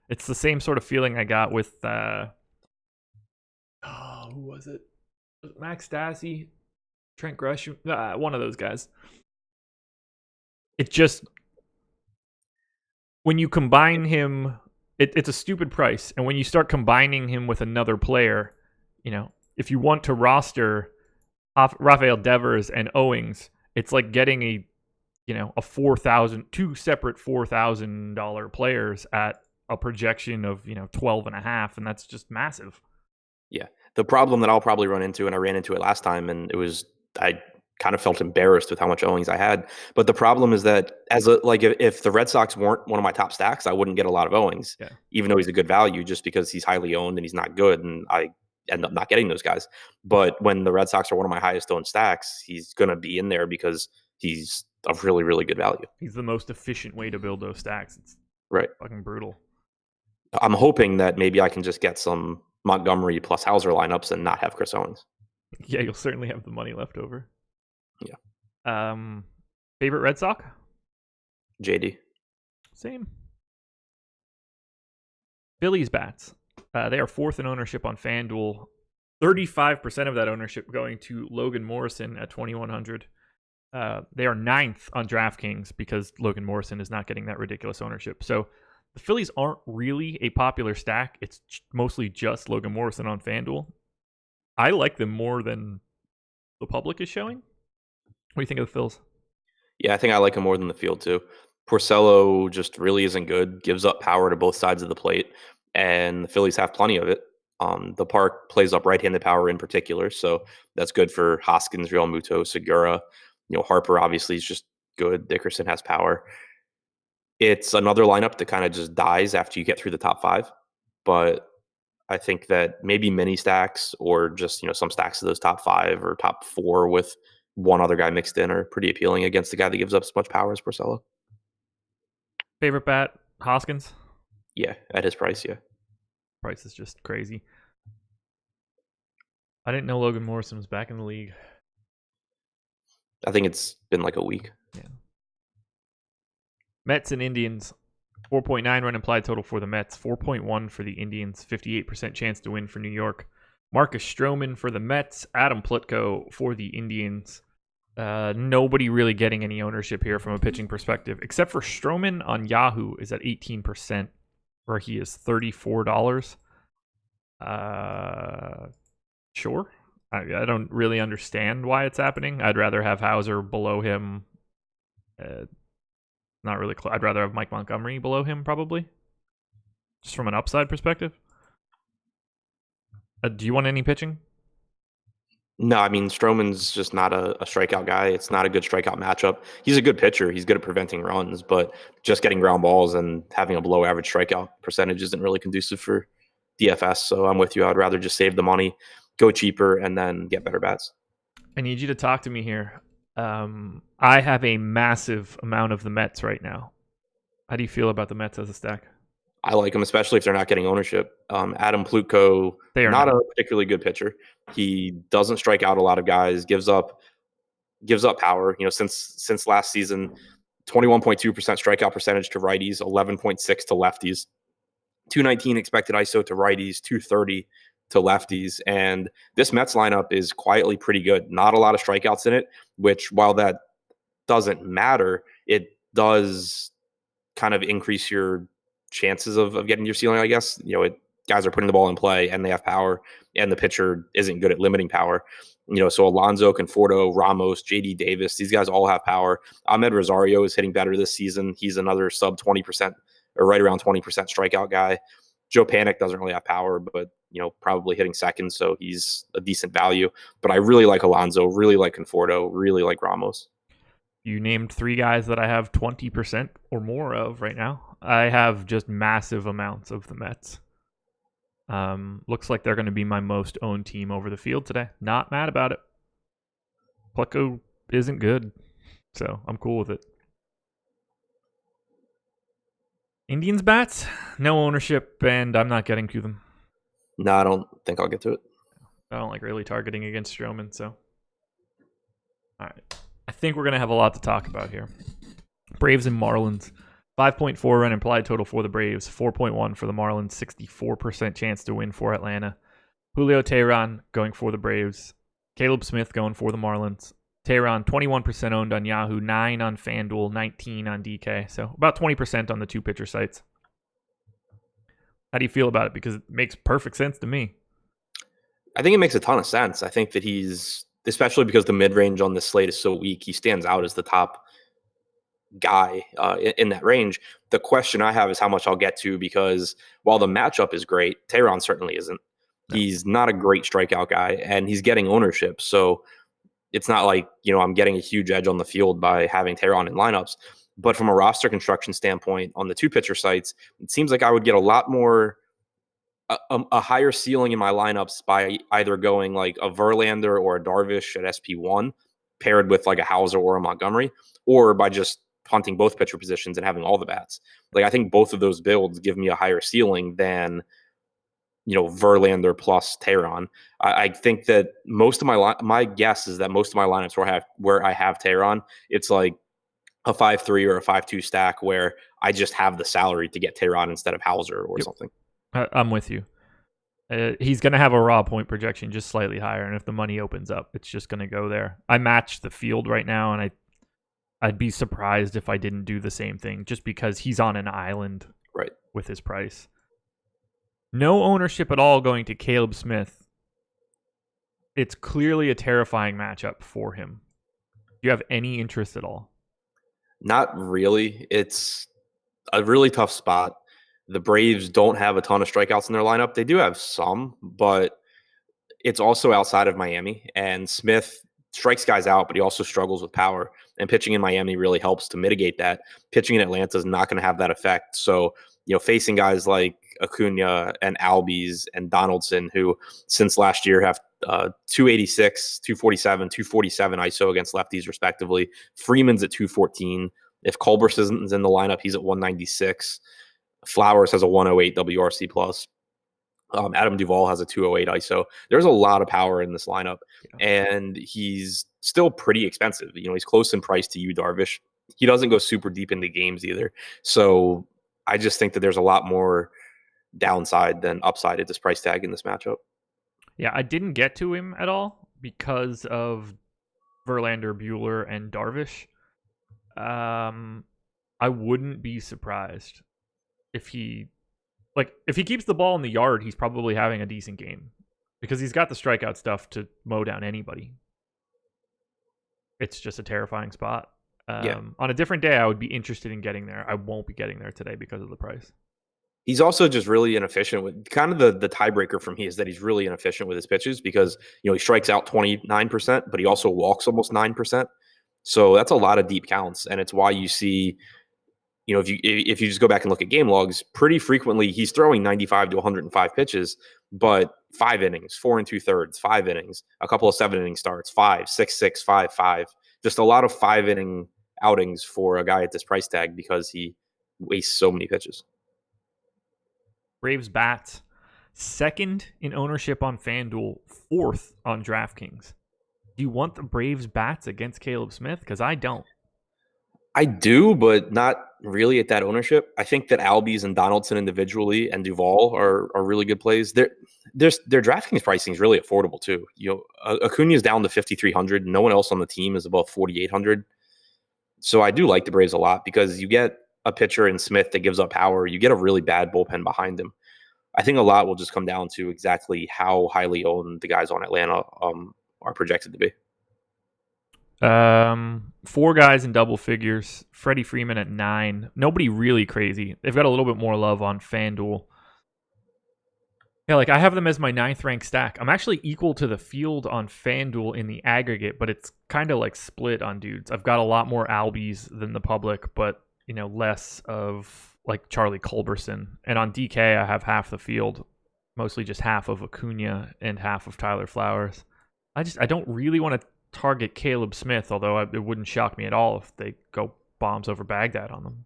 It's the same sort of feeling I got with who was it? Max Stassi, Trent Gresham, one of those guys. It just, when you combine him, it's a stupid price, and when you start combining him with another player, if you want to roster Rafael Devers and Owings, it's like getting two separate $4,000 players at a projection of 12.5, and that's just massive. Yeah, the problem that I'll probably run into, and I ran into it last time, and I kind of felt embarrassed with how much Owings I had. But the problem is that if the Red Sox weren't one of my top stacks, I wouldn't get a lot of Owings, even though he's a good value, just because he's highly owned and he's not good, and I end up not getting those guys. But when the Red Sox are one of my highest owned stacks, he's going to be in there because he's a really, really good value. He's the most efficient way to build those stacks. It's right. Fucking brutal. I'm hoping that maybe I can just get some Montgomery plus Hauser lineups and not have Chris Owings. Yeah, you'll certainly have the money left over. Yeah. Favorite Red Sox? JD. Same. Phillies bats. They are fourth in ownership on FanDuel. 35% of that ownership going to Logan Morrison at 2,100. They are ninth on DraftKings because Logan Morrison is not getting that ridiculous ownership. So the Phillies aren't really a popular stack. It's mostly just Logan Morrison on FanDuel. I like them more than the public is showing. What do you think of the Phils? Yeah, I think I like him more than the field too. Porcello just really isn't good. Gives up power to both sides of the plate, and the Phillies have plenty of it. The park plays up right-handed power in particular, so that's good for Hoskins, Real Muto, Segura. Harper obviously is just good. Dickerson has power. It's another lineup that kind of just dies after you get through the top five, but I think that maybe mini stacks or just some stacks of those top five or top four with one other guy mixed in are pretty appealing against the guy that gives up as much power as Porcello. Favorite bat, Hoskins? Yeah, at his price, yeah. Price is just crazy. I didn't know Logan Morrison was back in the league. I think it's been like a week. Yeah. Mets and Indians. 4.9 run implied total for the Mets. 4.1 for the Indians. 58% chance to win for New York. Marcus Stroman for the Mets. Adam Plutko for the Indians. Nobody really getting any ownership here from a pitching perspective, except for Stroman on Yahoo is at 18%, where he is $34. Sure. I don't really understand why it's happening. I'd rather have Hauser below him. Not really I'd rather have Mike Montgomery below him, probably. Just from an upside perspective. Do you want any pitching? No, I mean, Stroman's just not a strikeout guy. It's not a good strikeout matchup. He's a good pitcher. He's good at preventing runs, but just getting ground balls and having a below average strikeout percentage isn't really conducive for DFS. So I'm with you. I'd rather just save the money, go cheaper, and then get better bats. I need you to talk to me here. I have a massive amount of the Mets right now. How do you feel about the Mets as a stack? I like them, especially if they're not getting ownership. Adam Plutko, not a particularly good pitcher. He doesn't strike out a lot of guys, gives up power. Since last season, 21.2% strikeout percentage to righties, 11.6 to lefties, 219 expected ISO to righties, 230 to lefties. And this Mets lineup is quietly pretty good. Not a lot of strikeouts in it, which while that doesn't matter, it does kind of increase your chances of getting your ceiling, I guess. guys are putting the ball in play and they have power, and the pitcher isn't good at limiting power. So Alonso, Conforto, Ramos, JD Davis, these guys all have power. Ahmed Rosario is hitting better this season. He's another sub 20% or right around 20% strikeout guy. Joe Panic doesn't really have power, but probably hitting second, so he's a decent value. But I really like Alonso, really like Conforto, really like Ramos. You named 3 guys that I have 20% or more of right now. I have just massive amounts of the Mets. Looks like they're going to be my most owned team over the field today. Not mad about it. Pleco isn't good, so I'm cool with it. Indians bats, no ownership, and I'm not getting to them. No, I don't think I'll get to it. I don't like really targeting against Stroman, so. All right. I think we're going to have a lot to talk about here. Braves and Marlins. 5.4 run implied total for the Braves, 4.1 for the Marlins, 64% chance to win for Atlanta. Julio Teheran going for the Braves. Caleb Smith going for the Marlins. Teheran 21% owned on Yahoo, 9 on FanDuel, 19 on DK. So about 20% on the 2 pitcher sites. How do you feel about it? Because it makes perfect sense to me. I think it makes a ton of sense. I think that he's, especially because the mid-range on this slate is so weak, he stands out as the top guy in that range. The question I have is how much I'll get to, because while the matchup is great, Teheran certainly isn't. No. He's not a great strikeout guy, and he's getting ownership. So it's not like, I'm getting a huge edge on the field by having Teheran in lineups. But from a roster construction standpoint, on the 2 pitcher sites, it seems like I would get a lot more, a higher ceiling in my lineups by either going like a Verlander or a Darvish at SP1 paired with like a Hauser or a Montgomery, or by just punting both pitcher positions and having all the bats. Like, I think both of those builds give me a higher ceiling than, Verlander plus Teheran. I think that most of my guess is that most of my lineups where I have Teheran, it's like a 5-3 or a 5-2 stack where I just have the salary to get Teheran instead of Hauser or something. I'm with you. He's going to have a raw point projection just slightly higher, and if the money opens up, it's just going to go there. I match the field right now, and I'd be surprised if I didn't do the same thing, just because he's on an island right with his price. No ownership at all going to Caleb Smith. It's clearly a terrifying matchup for him. Do you have any interest at all? Not really. It's a really tough spot. The Braves don't have a ton of strikeouts in their lineup. They do have some, but it's also outside of Miami. And Smith strikes guys out, but he also struggles with power. And pitching in Miami really helps to mitigate that. Pitching in Atlanta is not going to have that effect. So, facing guys like Acuna and Albies and Donaldson, who since last year have 286, 247, 247 ISO against lefties, respectively. Freeman's at 214. If Culberson isn't in the lineup, he's at 196. Flowers has a 108 WRC plus. Adam Duvall has a 208 ISO. There's a lot of power in this lineup, and he's still pretty expensive. He's close in price to Yu Darvish. He doesn't go super deep into games either. So I just think that there's a lot more downside than upside at this price tag in this matchup. Yeah, I didn't get to him at all because of Verlander, Buehler, and Darvish. I wouldn't be surprised if he keeps the ball in the yard, he's probably having a decent game because he's got the strikeout stuff to mow down anybody. It's just a terrifying spot. On a different day, I would be interested in getting there. I won't be getting there today because of the price. He's also just really inefficient with kind of the tiebreaker from me is that he's really inefficient with his pitches because, he strikes out 29%, but he also walks almost 9%. So that's a lot of deep counts. And it's why you see, if you just go back and look at game logs, pretty frequently he's throwing 95 to 105 pitches, but 5 innings, 4 2/3, 5 innings, a couple of 7-inning starts, 5, 6, 6, 5, 5. Just a lot of 5-inning outings for a guy at this price tag because he wastes so many pitches. Braves bats, 2nd in ownership on FanDuel, 4th on DraftKings. Do you want the Braves bats against Caleb Smith? Because I don't. I do, but not really at that ownership. I think that Albies and Donaldson individually and Duvall are really good plays. Their DraftKings pricing is really affordable too. Acuna is down to 5,300. No one else on the team is above 4,800. So I do like the Braves a lot because you get a pitcher in Smith that gives up power. You get a really bad bullpen behind him. I think a lot will just come down to exactly how highly owned the guys on Atlanta are projected to be. 4 guys in double figures. Freddie Freeman at 9. Nobody really crazy. They've got a little bit more love on FanDuel. Yeah, like I have them as my 9th ranked stack. I'm actually equal to the field on FanDuel in the aggregate, but it's kind of like split on dudes. I've got a lot more Albies than the public, but less of like Charlie Culberson. And on DK, I have half the field, mostly just half of Acuna and half of Tyler Flowers. I don't really want to target Caleb Smith, although it wouldn't shock me at all if they go bombs over Baghdad on them.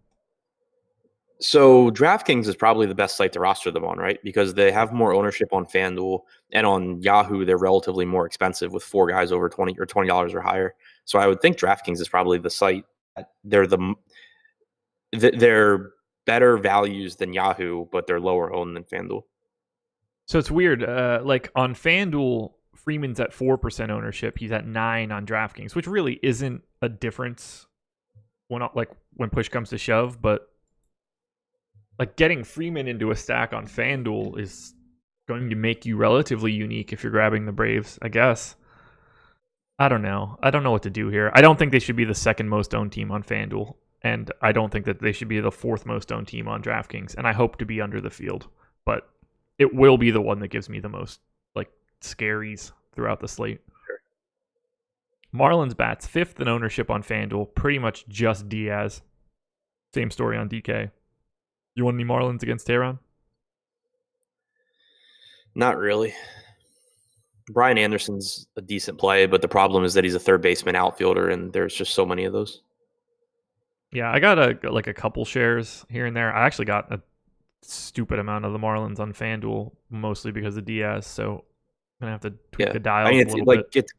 So DraftKings is probably the best site to roster them on, right? Because they have more ownership on FanDuel, and on Yahoo they're relatively more expensive with 4 guys over $20 or higher. So I would think DraftKings is probably the site. They're better values than Yahoo, but they're lower owned than FanDuel. So it's weird. Like on FanDuel, Freeman's at 4% ownership. He's at 9 on DraftKings, which really isn't a difference when push comes to shove, but like getting Freeman into a stack on FanDuel is going to make you relatively unique if you're grabbing the Braves, I guess. I don't know. I don't know what to do here. I don't think they should be the 2nd most owned team on FanDuel, and I don't think that they should be the 4th most owned team on DraftKings, and I hope to be under the field, but it will be the one that gives me the most like scaries throughout the slate. Sure. Marlins bats 5th in ownership on FanDuel, pretty much just Diaz. Same story on DK. You want any Marlins against Tehran? Not really. Brian Anderson's a decent play, but the problem is that he's a third baseman outfielder, and there's just so many of those. Yeah, I got a couple shares here and there. I actually got a stupid amount of the Marlins on FanDuel, mostly because of Diaz, so I'm going to have to tweak the dial a little bit.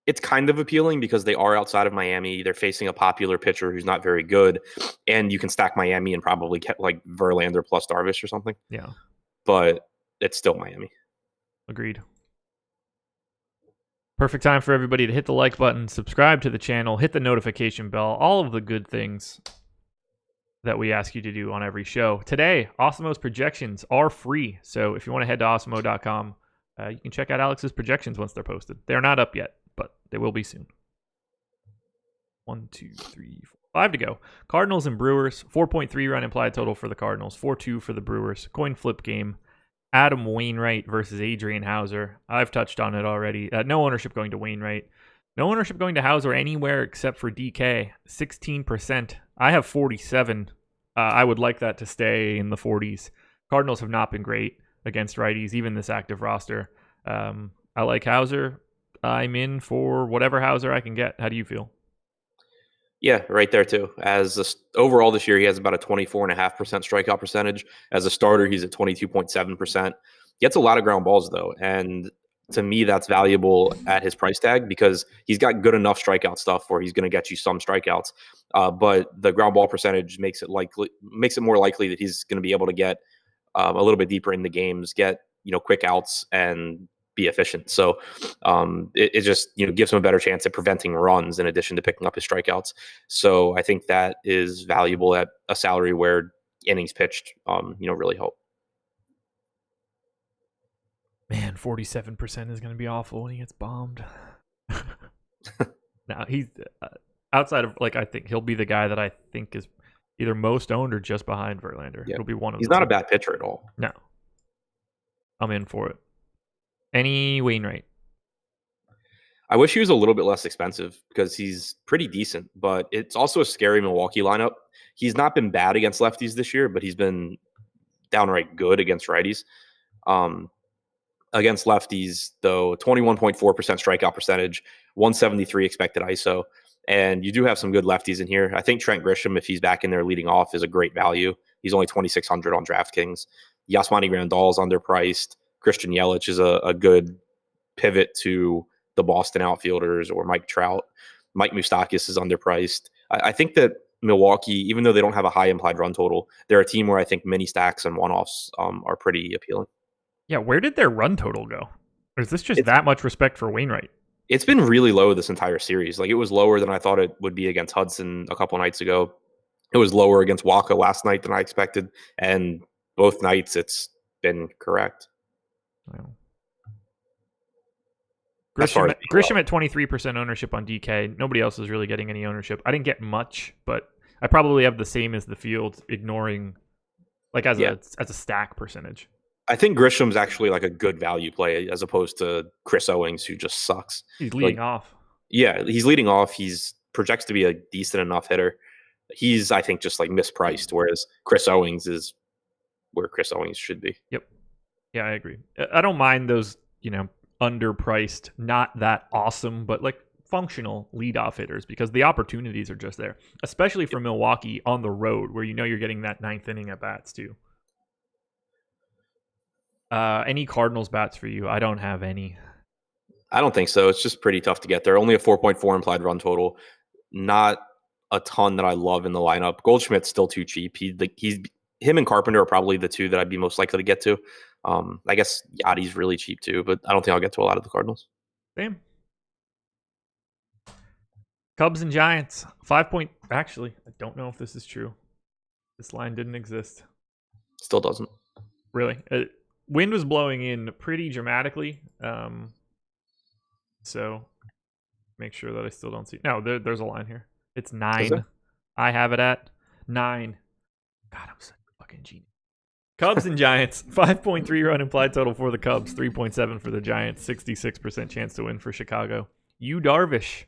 It's kind of appealing because they are outside of Miami. They're facing a popular pitcher who's not very good, and you can stack Miami and probably get like Verlander plus Darvish or something. Yeah. But it's still Miami. Agreed. Perfect time for everybody to hit the like button, subscribe to the channel, hit the notification bell, all of the good things that we ask you to do on every show. Today, Awesemo's projections are free, so if you want to head to awesemo.com, you can check out Alex's projections once they're posted. They're not up yet, but they will be soon. 1, 2, 3, 4, 5 to go. Cardinals and Brewers, 4.3 run implied total for the Cardinals, 4-2 for the Brewers. Coin flip game. Adam Wainwright versus Adrian Hauser. I've touched on it already. No ownership going to Wainwright. No ownership going to Hauser anywhere except for DK. 16%. I have 47. I would like that to stay in the 40s. Cardinals have not been great against righties, even this active roster. I like Hauser. I'm in for whatever Hauser I can get. How do you feel? Yeah, right there too. Overall this year, he has about a 24.5% strikeout percentage. As a starter, he's at 22.7%. Gets a lot of ground balls though, and to me, that's valuable at his price tag because he's got good enough strikeout stuff where he's going to get you some strikeouts. But the ground ball percentage makes it more likely that he's going to be able to get a little bit deeper in the games, get quick outs, and be efficient. So it just gives him a better chance at preventing runs in addition to picking up his strikeouts. So I think that is valuable at a salary where innings pitched really help. Man, 47% is going to be awful when he gets bombed. Now he's outside of I think he'll be the guy that I think is either most owned or just behind Verlander. Yeah. He'll be one of them. He's not a bad pitcher at all. No. I'm in for it. Any Wainwright? I wish he was a little bit less expensive because he's pretty decent, but it's also a scary Milwaukee lineup. He's not been bad against lefties this year, but he's been downright good against righties. Against lefties, though, 21.4% strikeout percentage, 173 expected ISO. And you do have some good lefties in here. I think Trent Grisham, if he's back in there leading off, is a great value. He's only 2,600 on DraftKings. Yasmani Grandal is underpriced. Christian Yelich is a good pivot to the Boston outfielders or Mike Trout. Mike Moustakas is underpriced. I think that Milwaukee, even though they don't have a high implied run total, they're a team where I think mini stacks and one-offs are pretty appealing. Yeah, where did their run total go? Or is this just that much respect for Wainwright? It's been really low this entire series. It was lower than I thought it would be against Hudson a couple nights ago. It was lower against Waka last night than I expected. And both nights it's been correct. Well, As far Grisham at 23% ownership on DK. Nobody else is really getting any ownership. I didn't get much, but I probably have the same as the field, ignoring like as a stack percentage. I think Grisham's actually like a good value play as opposed to Chris Owings, who just sucks. He's leading off. Yeah, he's leading off. He's projects to be a decent enough hitter. He's, I think, just like mispriced, whereas Chris Owings is where Chris Owings should be. Yep. Yeah, I agree. I don't mind those, underpriced, not that awesome, but like functional leadoff hitters because the opportunities are just there, especially for Milwaukee on the road where you're getting that ninth inning at bats too. Any Cardinals bats for you? I don't have any. I don't think so. It's just pretty tough to get there. Only a 4.4 implied run total. Not a ton that I love in the lineup. Goldschmidt's still too cheap. Him and Carpenter are probably the two that I'd be most likely to get to. I guess Yachty's really cheap too, but I don't think I'll get to a lot of the Cardinals. Same. Cubs and Giants. 5 point. Actually, I don't know if this is true. This line didn't exist. Still doesn't. Really? Wind was blowing in pretty dramatically. So make sure that I still don't see. No, there's a line here. It's 9. I have it at 9. God, I'm such a fucking genius. Cubs and Giants. 5.3 run implied total for the Cubs. 3.7 for the Giants. 66% chance to win for Chicago. Yu Darvish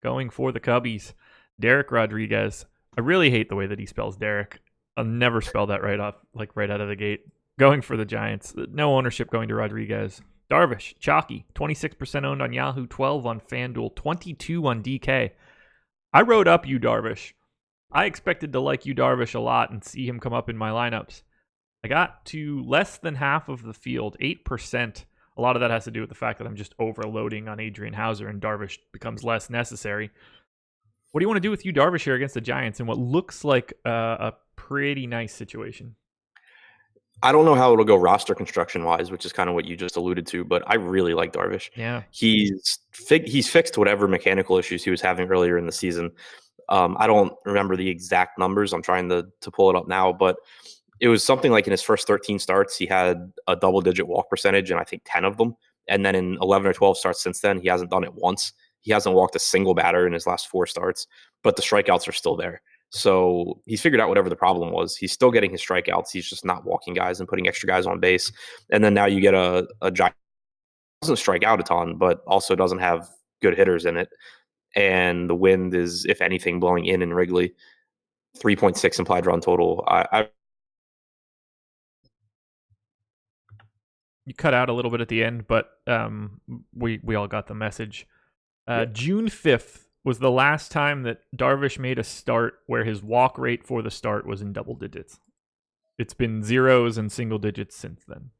going for the Cubbies. Derek Rodriguez. I really hate the way that he spells Derek. I'll never spell that right out of the gate. Going for the Giants. No ownership going to Rodriguez. Darvish, chalky. 26% owned on Yahoo, 12 on FanDuel, 22 on DK. I wrote up Yu Darvish. I expected to like Yu Darvish a lot and see him come up in my lineups. I got to less than half of the field, 8%. A lot of that has to do with the fact that I'm just overloading on Adrian Hauser and Darvish becomes less necessary. What do you want to do with Yu Darvish here against the Giants in what looks like a pretty nice situation? I don't know how it'll go roster construction wise, which is kind of what you just alluded to, but I really like Darvish. Yeah. He's fixed whatever mechanical issues he was having earlier in the season. I don't remember the exact numbers. I'm trying to pull it up now, but it was something like in his first 13 starts, he had a double-digit walk percentage in I think 10 of them. And then in 11 or 12 starts since then, he hasn't done it once. He hasn't walked a single batter in his last 4 starts, but the strikeouts are still there. So he's figured out whatever the problem was. He's still getting his strikeouts. He's just not walking guys and putting extra guys on base. And then now you get a Giant doesn't strike out a ton, but also doesn't have good hitters in it. And the wind is, if anything, blowing in Wrigley. 3.6 implied run total. You cut out a little bit at the end, but we all got the message. June 5th was the last time that Darvish made a start where his walk rate for the start was in double digits. It's been zeros and single digits since then.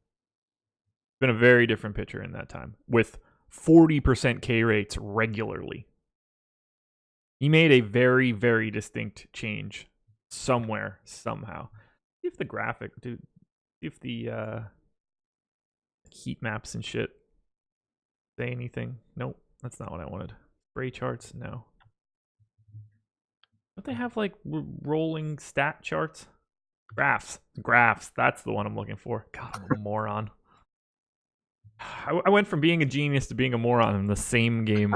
Been a very different pitcher in that time with 40% K rates regularly. He made a very, very distinct change somewhere, somehow. See if the graphic, dude, see if the heat maps and shit say anything. Nope, that's not what I wanted. Spray charts? No. Don't they have like rolling stat charts? Graphs. That's the one I'm looking for. God, I'm a moron. I went from being a genius to being a moron in the same game.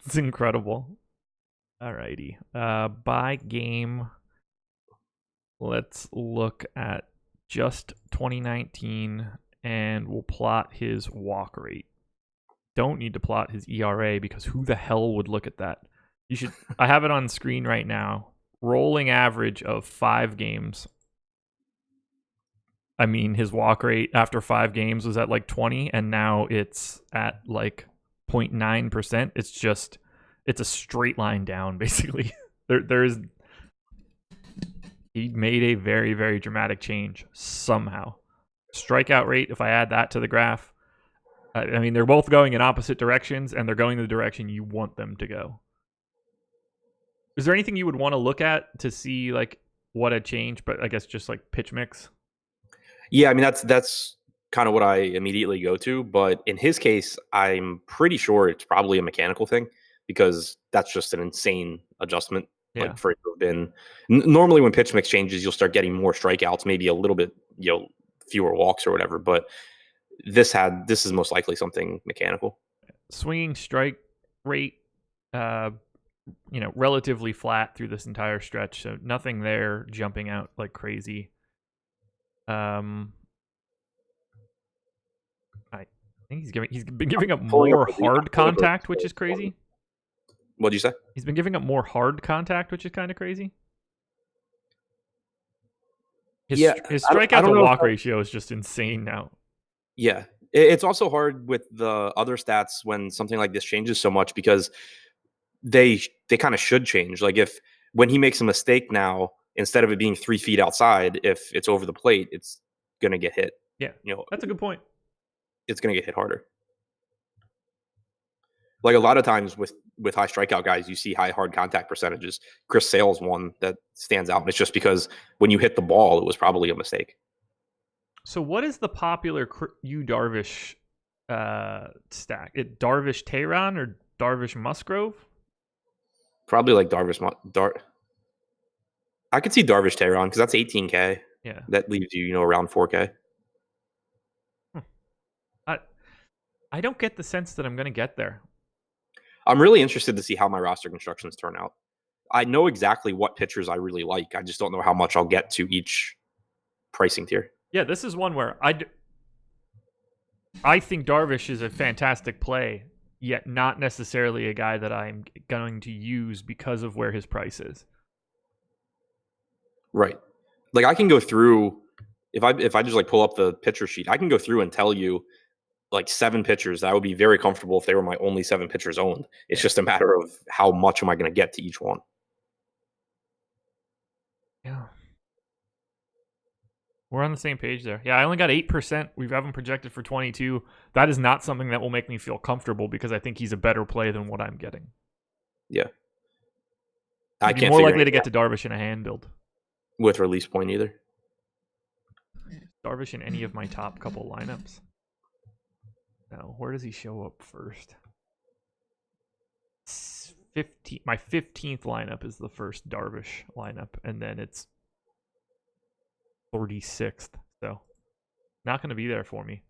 It's incredible. Alrighty. By game, let's look at just 2019 and we'll plot his walk rate. Don't need to plot his ERA because who the hell would look at that? You should. I have it on screen right now. Rolling average of 5 games. I mean, his walk rate after 5 games was at like 20, and now it's at like 0.9%. It's a straight line down, basically. He made a very, very dramatic change somehow. Strikeout rate, if I add that to the graph, I mean, they're both going in opposite directions, and they're going the direction you want them to go. Is there anything you would want to look at to see like what had changed? But I guess just like pitch mix. Yeah, I mean that's kind of what I immediately go to. But in his case, I'm pretty sure it's probably a mechanical thing because that's just an insane adjustment. Yeah. Like for it to have been normally when pitch mix changes, you'll start getting more strikeouts, maybe a little bit, fewer walks or whatever. But this is most likely something mechanical. Swinging strike rate, relatively flat through this entire stretch, so nothing there jumping out like crazy. I think he's been giving up more hard contact, which is crazy. What'd you say? He's been giving up more hard contact, which is kind of crazy. His strikeout to walk ratio is just insane now. Yeah. It's also hard with the other stats when something like this changes so much, because they kind of should change. Like when he makes a mistake now, instead of it being 3 feet outside, if it's over the plate, it's going to get hit. Yeah. That's a good point. It's going to get hit harder. Like a lot of times with high strikeout guys, you see high hard contact percentages. Chris Sale's one that stands out. And it's just because when you hit the ball, it was probably a mistake. So what is the popular Darvish stack? Darvish Tehran or Darvish Musgrove? Probably like Darvish. I could see Darvish Tehran because that's 18K. Yeah. That leaves you, around 4K. I don't get the sense that I'm going to get there. I'm really interested to see how my roster constructions turn out. I know exactly what pitchers I really like. I just don't know how much I'll get to each pricing tier. Yeah, this is one where I think Darvish is a fantastic play, yet not necessarily a guy that I'm going to use because of where his price is. Right. Like I can go through, if I just like pull up the pitcher sheet, I can go through and tell you like 7 pitchers that I would be very comfortable if they were my only 7 pitchers owned. It's just a matter of how much am I going to get to each one. Yeah. We're on the same page there. Yeah, I only got 8%. We haven't projected for 22. That is not something that will make me feel comfortable because I think he's a better play than what I'm getting. Yeah. I'd be more likely to get to Darvish in a hand build. With release point either. Darvish in any of my top couple lineups. No, where does he show up first? 15. My 15th lineup is the first Darvish lineup, and then it's 36th. So not going to be there for me.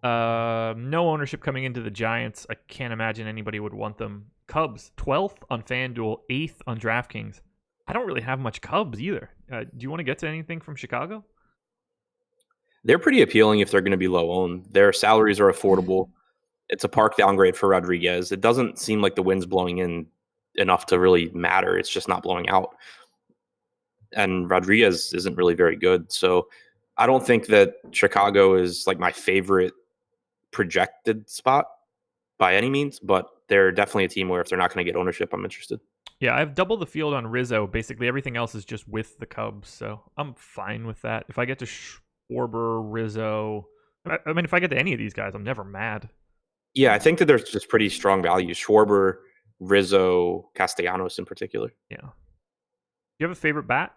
No ownership coming into the Giants. I can't imagine anybody would want them. Cubs, 12th on FanDuel, 8th on DraftKings. I don't really have much Cubs either. Do you want to get to anything from Chicago? They're pretty appealing if they're going to be low owned. Their salaries are affordable. It's a park downgrade for Rodriguez. It doesn't seem like the wind's blowing in enough to really matter. It's just not blowing out. And Rodriguez isn't really very good. So I don't think that Chicago is like my favorite projected spot by any means, but they're definitely a team where if they're not going to get ownership, I'm interested. Yeah, I've doubled the field on Rizzo. Basically, everything else is just with the Cubs, so I'm fine with that. If I get to Schwarber, Rizzo, I mean, if I get to any of these guys, I'm never mad. Yeah, I think that there's just pretty strong values. Schwarber, Rizzo, Castellanos in particular. Yeah. Do you have a favorite bat?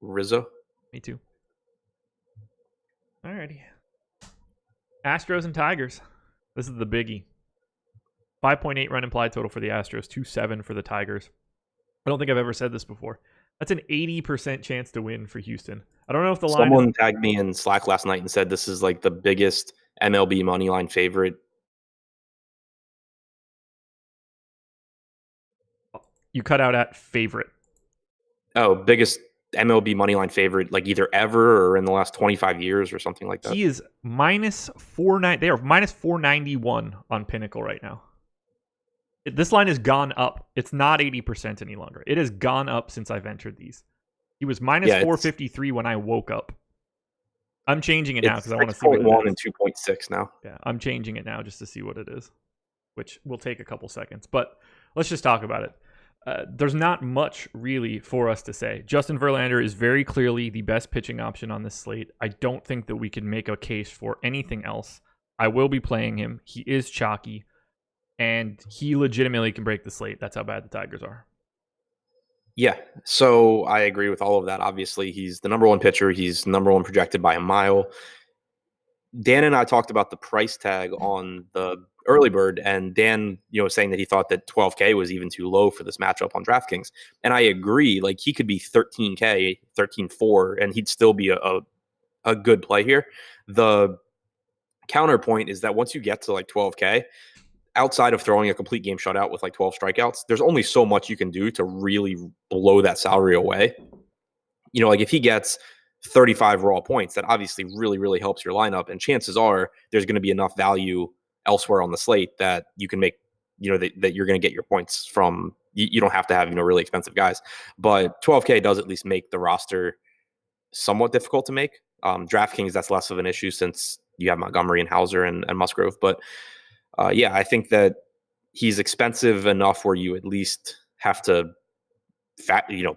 Rizzo. Me too. Alrighty. Astros and Tigers. This is the biggie. 5.8 run implied total for the Astros, 2.7 for the Tigers. I don't think I've ever said this before. That's an 80% chance to win for Houston. I don't know if the line... Someone tagged me in Slack last night and said this is like the biggest MLB moneyline favorite. You cut out at favorite. Oh, biggest MLB moneyline favorite, like either ever or in the last 25 years or something like that. He is minus 490. They are minus 491 on Pinnacle right now. This line has gone up. It's not 80% any longer. It has gone up since I've entered these. He was minus 453 when I woke up. I'm changing it now because I want to see what it is. 6.1 and 2.6 now. Yeah, I'm changing it now just to see what it is, which will take a couple seconds. But let's just talk about it. There's not much really for us to say. Justin Verlander is very clearly the best pitching option on this slate. I don't think that we can make a case for anything else. I will be playing him. He is chalky, and he legitimately can break the slate. That's how bad the Tigers are. Yeah, so I agree with all of that. Obviously, he's the number one pitcher. He's number one projected by a mile. Dan and I talked about the price tag on the early bird, and Dan, saying that he thought that 12K was even too low for this matchup on DraftKings. And I agree. Like, he could be 13K, 13.4, and he'd still be a a good play here. The counterpoint is that once you get to like 12K, outside of throwing a complete game shutout with like 12 strikeouts, there's only so much you can do to really blow that salary away. Like if he gets 35 raw points, that obviously really, really helps your lineup. And chances are there's going to be enough value elsewhere on the slate that you can make, that you're going to get your points from. You don't have to have, really expensive guys. But 12K does at least make the roster somewhat difficult to make. DraftKings, that's less of an issue since you have Montgomery and Hauser and Musgrove. But yeah, I think he's expensive enough where you at least have to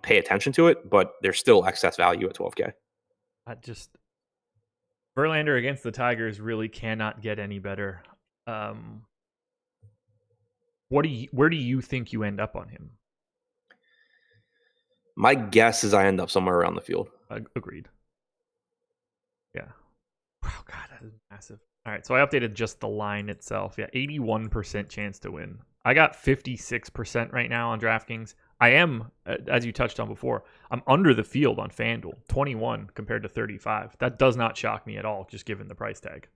pay attention to it, but there's still excess value at 12K. Verlander against the Tigers really cannot get any better. Where do you think you end up on him? My guess is I end up somewhere around the field. Agreed. Yeah. Wow, God, that is massive. All right, so I updated just the line itself. Yeah, 81% chance to win. I got 56% right now on DraftKings. I am, as you touched on before, I'm under the field on FanDuel, 21 compared to 35. That does not shock me at all, just given the price tag.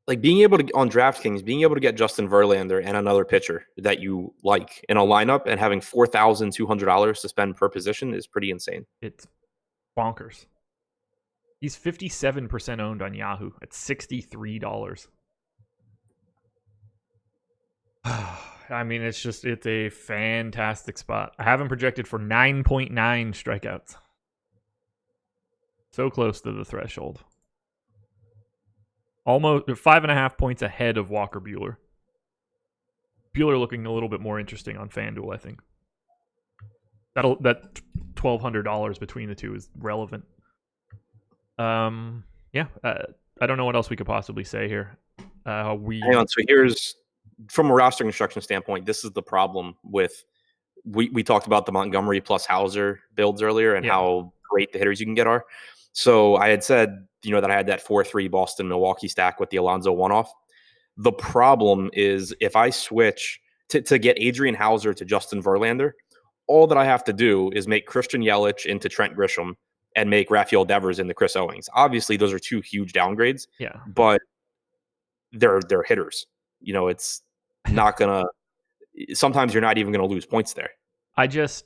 Like on DraftKings, being able to get Justin Verlander and another pitcher that you like in a lineup and having $4,200 to spend per position is pretty insane. It's bonkers. He's 57% owned on Yahoo at $63. I mean, it's a fantastic spot. I have him projected for 9.9 strikeouts. So close to the threshold. Almost 5.5 points ahead of Walker Buehler. Buehler looking a little bit more interesting on FanDuel, I think. That $1,200 between the two is relevant. Yeah, I don't know what else we could possibly say here. Hang on. So here's, from a roster construction standpoint, this is the problem with, we talked about the Montgomery plus Hauser builds earlier and how great the hitters you can get are. So I had said, that I had that 4-3 Boston-Milwaukee stack with the Alonso one-off. The problem is if I switch to get Adrian Hauser to Justin Verlander, all that I have to do is make Christian Yelich into Trent Grisham and make Rafael Devers into Chris Owings. Obviously, those are two huge downgrades. Yeah, but they're hitters. It's not gonna. Sometimes you're not even gonna lose points there. I ran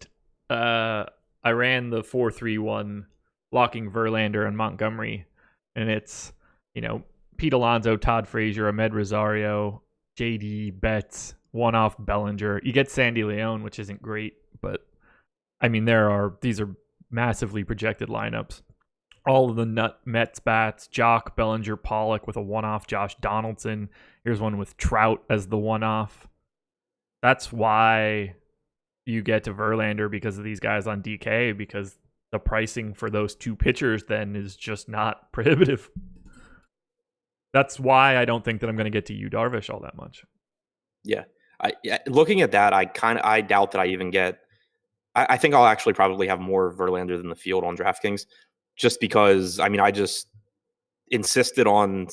the 4-3-1 locking Verlander and Montgomery, and it's Pete Alonso, Todd Frazier, Ahmed Rosario, JD Betts, one-off Bellinger. You get Sandy Leon, which isn't great, but I mean these are massively projected lineups. All of the Mets bats, Jock, Bellinger, Pollock with a one-off, Josh Donaldson. Here's one with Trout as the one-off. That's why you get to Verlander, because of these guys on DK, because the pricing for those two pitchers then is just not prohibitive. That's why I don't think that I'm going to get to Yu Darvish all that much. Yeah. Looking at that, I doubt that I even get. I think I'll actually probably have more Verlander than the field on DraftKings, just because I just insisted on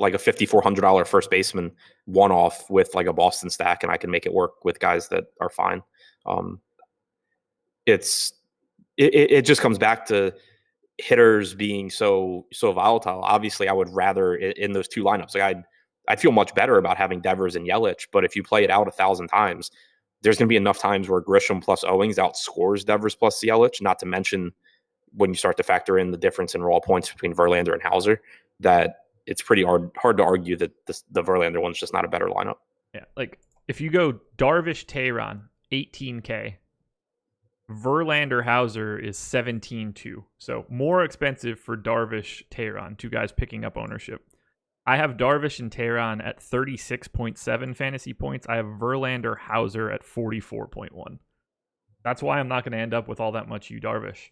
like a $5,400 first baseman one-off with like a Boston stack, and I can make it work with guys that are fine. It just comes back to hitters being so volatile. Obviously, I would rather in those two lineups. Like I'd feel much better about having Devers and Yelich, but if you play it out 1,000 times, there's going to be enough times where Grisham plus Owings outscores Devers plus Yelich, not to mention when you start to factor in the difference in raw points between Verlander and Hauser, that it's pretty hard to argue that the Verlander one's just not a better lineup. Yeah, like if you go Darvish, Tehran, 18K, Verlander, Hauser is 17.2. So more expensive for Darvish, Tehran, two guys picking up ownership. I have Darvish and Tehran at 36.7 fantasy points. I have Verlander, Hauser at 44.1. That's why I'm not going to end up with all that much Yu Darvish.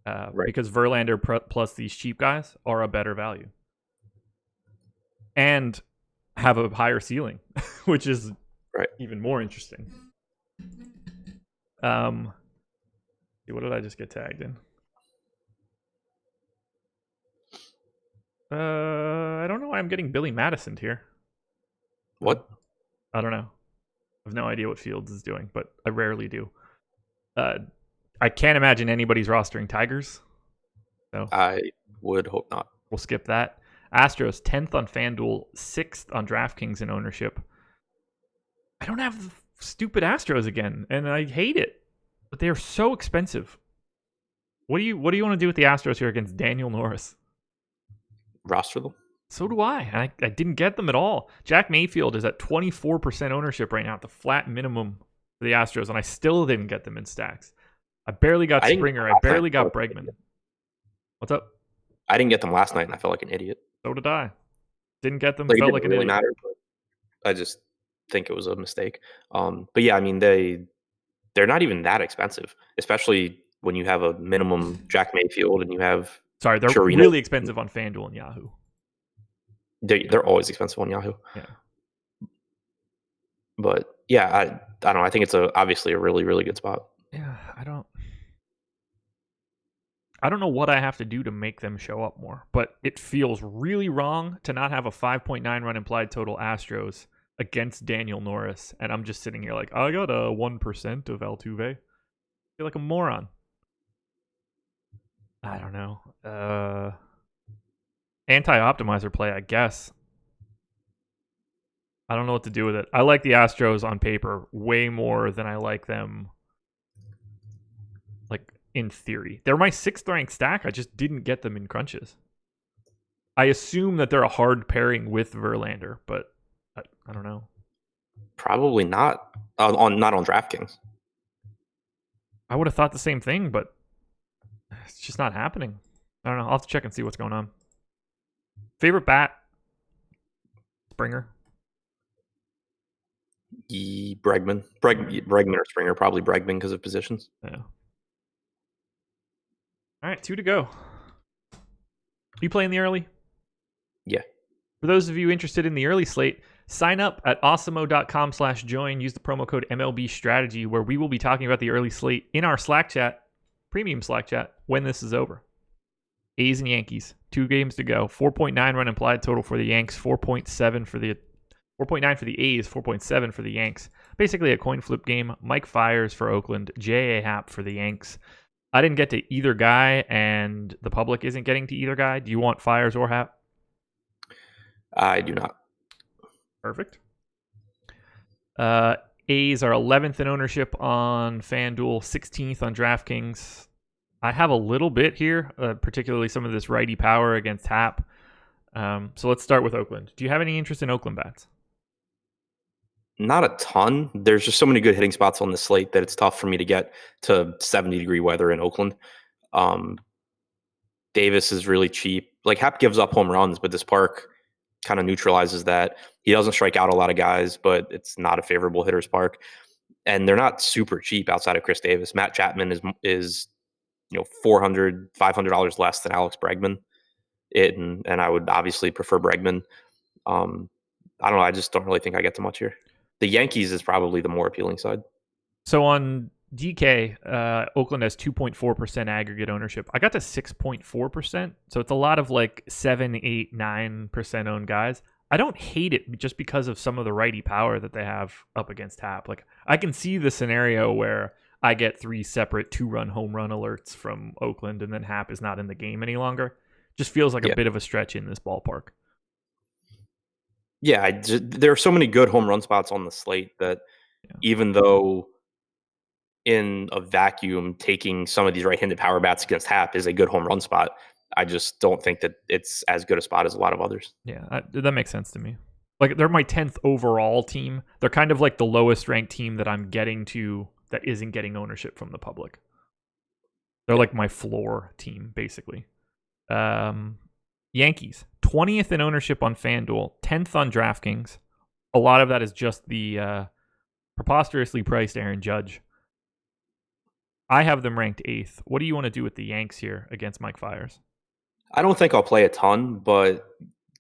Right. Because Verlander plus these cheap guys are a better value. And have a higher ceiling, which is even more interesting. What did I just get tagged in? I don't know why I'm getting Billy Madison here. What? I don't know. I have no idea what Fields is doing, but I rarely do. I can't imagine anybody's rostering Tigers. So I would hope not. We'll skip that. Astros 10th on FanDuel, 6th on DraftKings in ownership. I don't have the stupid Astros again, and I hate it. But they are so expensive. What do you want to do with the Astros here against Daniel Norris? Roster them. So do I. I didn't get them at all. Jack Mayfield is at 24% ownership right now at the flat minimum for the Astros, and I still didn't get them in stacks. I barely got Springer. I barely got Bregman. What's up? I didn't get them last night, and I felt like an idiot. So did I. Didn't get them. Felt like an idiot. Matter, but I just think it was a mistake. But yeah, I mean they're not even that expensive, especially when you have a minimum Jack Mayfield and you have. Sorry, they're really expensive on FanDuel and Yahoo. They're always expensive on Yahoo. Yeah. But yeah, I don't know. I think it's obviously a really, really good spot. Yeah, I don't know what I have to do to make them show up more, but it feels really wrong to not have a 5.9 run implied total Astros against Daniel Norris, and I'm just sitting here like, I got a 1% of Altuve. I feel like a moron. I don't know. Anti-optimizer play, I guess. I don't know what to do with it. I like the Astros on paper way more than I like them like in theory. They're my 6th ranked stack. I just didn't get them in crunches. I assume that they're a hard pairing with Verlander, but I don't know. Probably not not on DraftKings. I would have thought the same thing, but it's just not happening. I don't know. I'll have to check and see what's going on. Favorite bat? Springer. Bregman or Springer, probably Bregman because of positions. Yeah. All right, 2 to go. You play in the early? Yeah. For those of you interested in the early slate, sign up at awesemo.com/join. Use the promo code MLB Strategy, where we will be talking about the early slate in our Slack chat, premium Slack chat, when this is over. A's and Yankees, 2 games to go. 4.9 run implied total for the Yanks, 4.9 for the A's, 4.7 for the Yanks. Basically a coin flip game. Mike Fiers for Oakland, J.A. Happ for the Yanks. I didn't get to either guy, and the public isn't getting to either guy. Do you want Fiers or Happ? I do not. Perfect. A's are 11th in ownership on FanDuel, 16th on DraftKings. I have a little bit here, particularly some of this righty power against Happ. So let's start with Oakland. Do you have any interest in Oakland bats? Not a ton. There's just so many good hitting spots on the slate that it's tough for me to get to 70-degree weather in Oakland. Davis is really cheap. Like Happ gives up home runs, but this park kind of neutralizes that. He doesn't strike out a lot of guys, but it's not a favorable hitter's park. And they're not super cheap outside of Chris Davis. Matt Chapman is $400, $500 less than Alex Bregman. And I would obviously prefer Bregman. I don't know. I just don't really think I get too much here. The Yankees is probably the more appealing side. So on DK, Oakland has 2.4% aggregate ownership. I got to 6.4%. So it's a lot of like 7, 8, 9% owned guys. I don't hate it just because of some of the righty power that they have up against Happ. Like I can see the scenario where I get 3 separate 2-run home run alerts from Oakland and then Happ is not in the game any longer. Just feels like a bit of a stretch in this ballpark. Yeah, there are so many good home run spots on the slate that even though in a vacuum, taking some of these right-handed power bats against Happ is a good home run spot, I just don't think that it's as good a spot as a lot of others. Yeah, that makes sense to me. Like they're my 10th overall team. They're kind of like the lowest ranked team that I'm getting to that isn't getting ownership from the public. They're like my floor team, basically. Yankees, 20th in ownership on FanDuel, 10th on DraftKings. A lot of that is just the preposterously priced Aaron Judge. I have them ranked 8th. What do you want to do with the Yanks here against Mike Fiers? I don't think I'll play a ton, but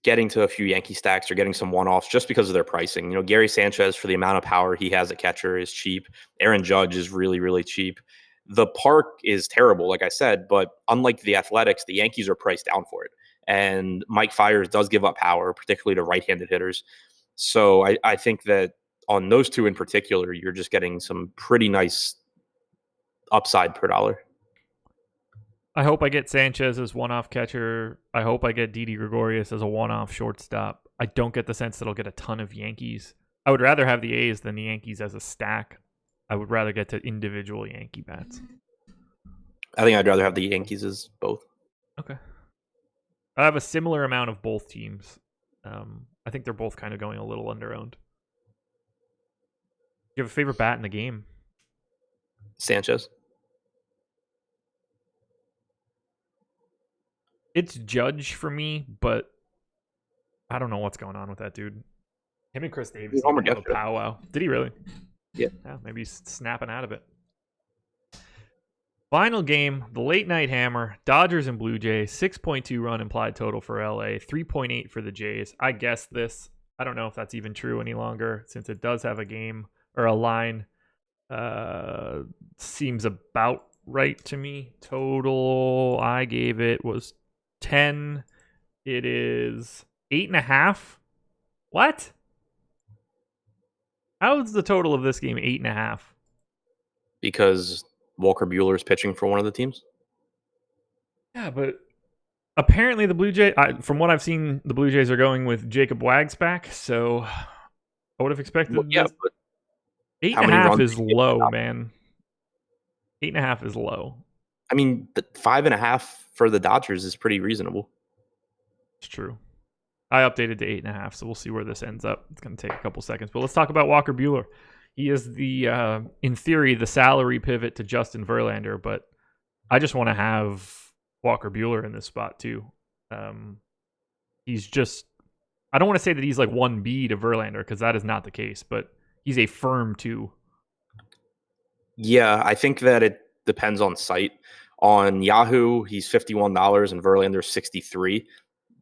getting to a few Yankee stacks or getting some one-offs just because of their pricing. Gary Sanchez, for the amount of power he has at catcher, is cheap. Aaron Judge is really, really cheap. The park is terrible, like I said, but unlike the Athletics, the Yankees are priced down for it. And Mike Fiers does give up power, particularly to right-handed hitters. So I think that on those two in particular, you're just getting some pretty nice upside per dollar. I hope I get Sanchez as one-off catcher. I hope I get Didi Gregorius as a one-off shortstop. I don't get the sense that I'll get a ton of Yankees. I would rather have the A's than the Yankees as a stack. I would rather get to individual Yankee bats. I think I'd rather have the Yankees as both. Okay. I have a similar amount of both teams. I think they're both kind of going a little under-owned. Do you have a favorite bat in the game? Sanchez. It's Judge for me, but I don't know what's going on with that dude. Him and Chris Davis homered have a yesterday. powwow. Did he really? Yeah. Maybe he's snapping out of it. Final game, the late night hammer, Dodgers and Blue Jays, 6.2 run implied total for LA, 3.8 for the Jays. I guessed this. I don't know if that's even true any longer since it does have a game or a line. Seems about right to me. Total I gave it was 10. It is 8.5. What? How is the total of this game 8.5? Because Walker Buehler is pitching for one of the teams. Yeah, but apparently the Blue Jays, from what I've seen, the Blue Jays are going with Jacob Wags back, so I would have expected. Well, yeah, but 8.5 is low, man. 8.5 is low. I mean, the 5.5 for the Dodgers is pretty reasonable. It's true. I updated to 8.5, so we'll see where this ends up. It's going to take a couple seconds, but let's talk about Walker Buehler. He is the, in theory, the salary pivot to Justin Verlander, but I just want to have Walker Buehler in this spot too. He's just, I don't want to say that he's like 1B to Verlander because that is not the case, but he's a firm 2. Yeah, I think that it depends on site. On Yahoo, he's $51 and Verlander's $63.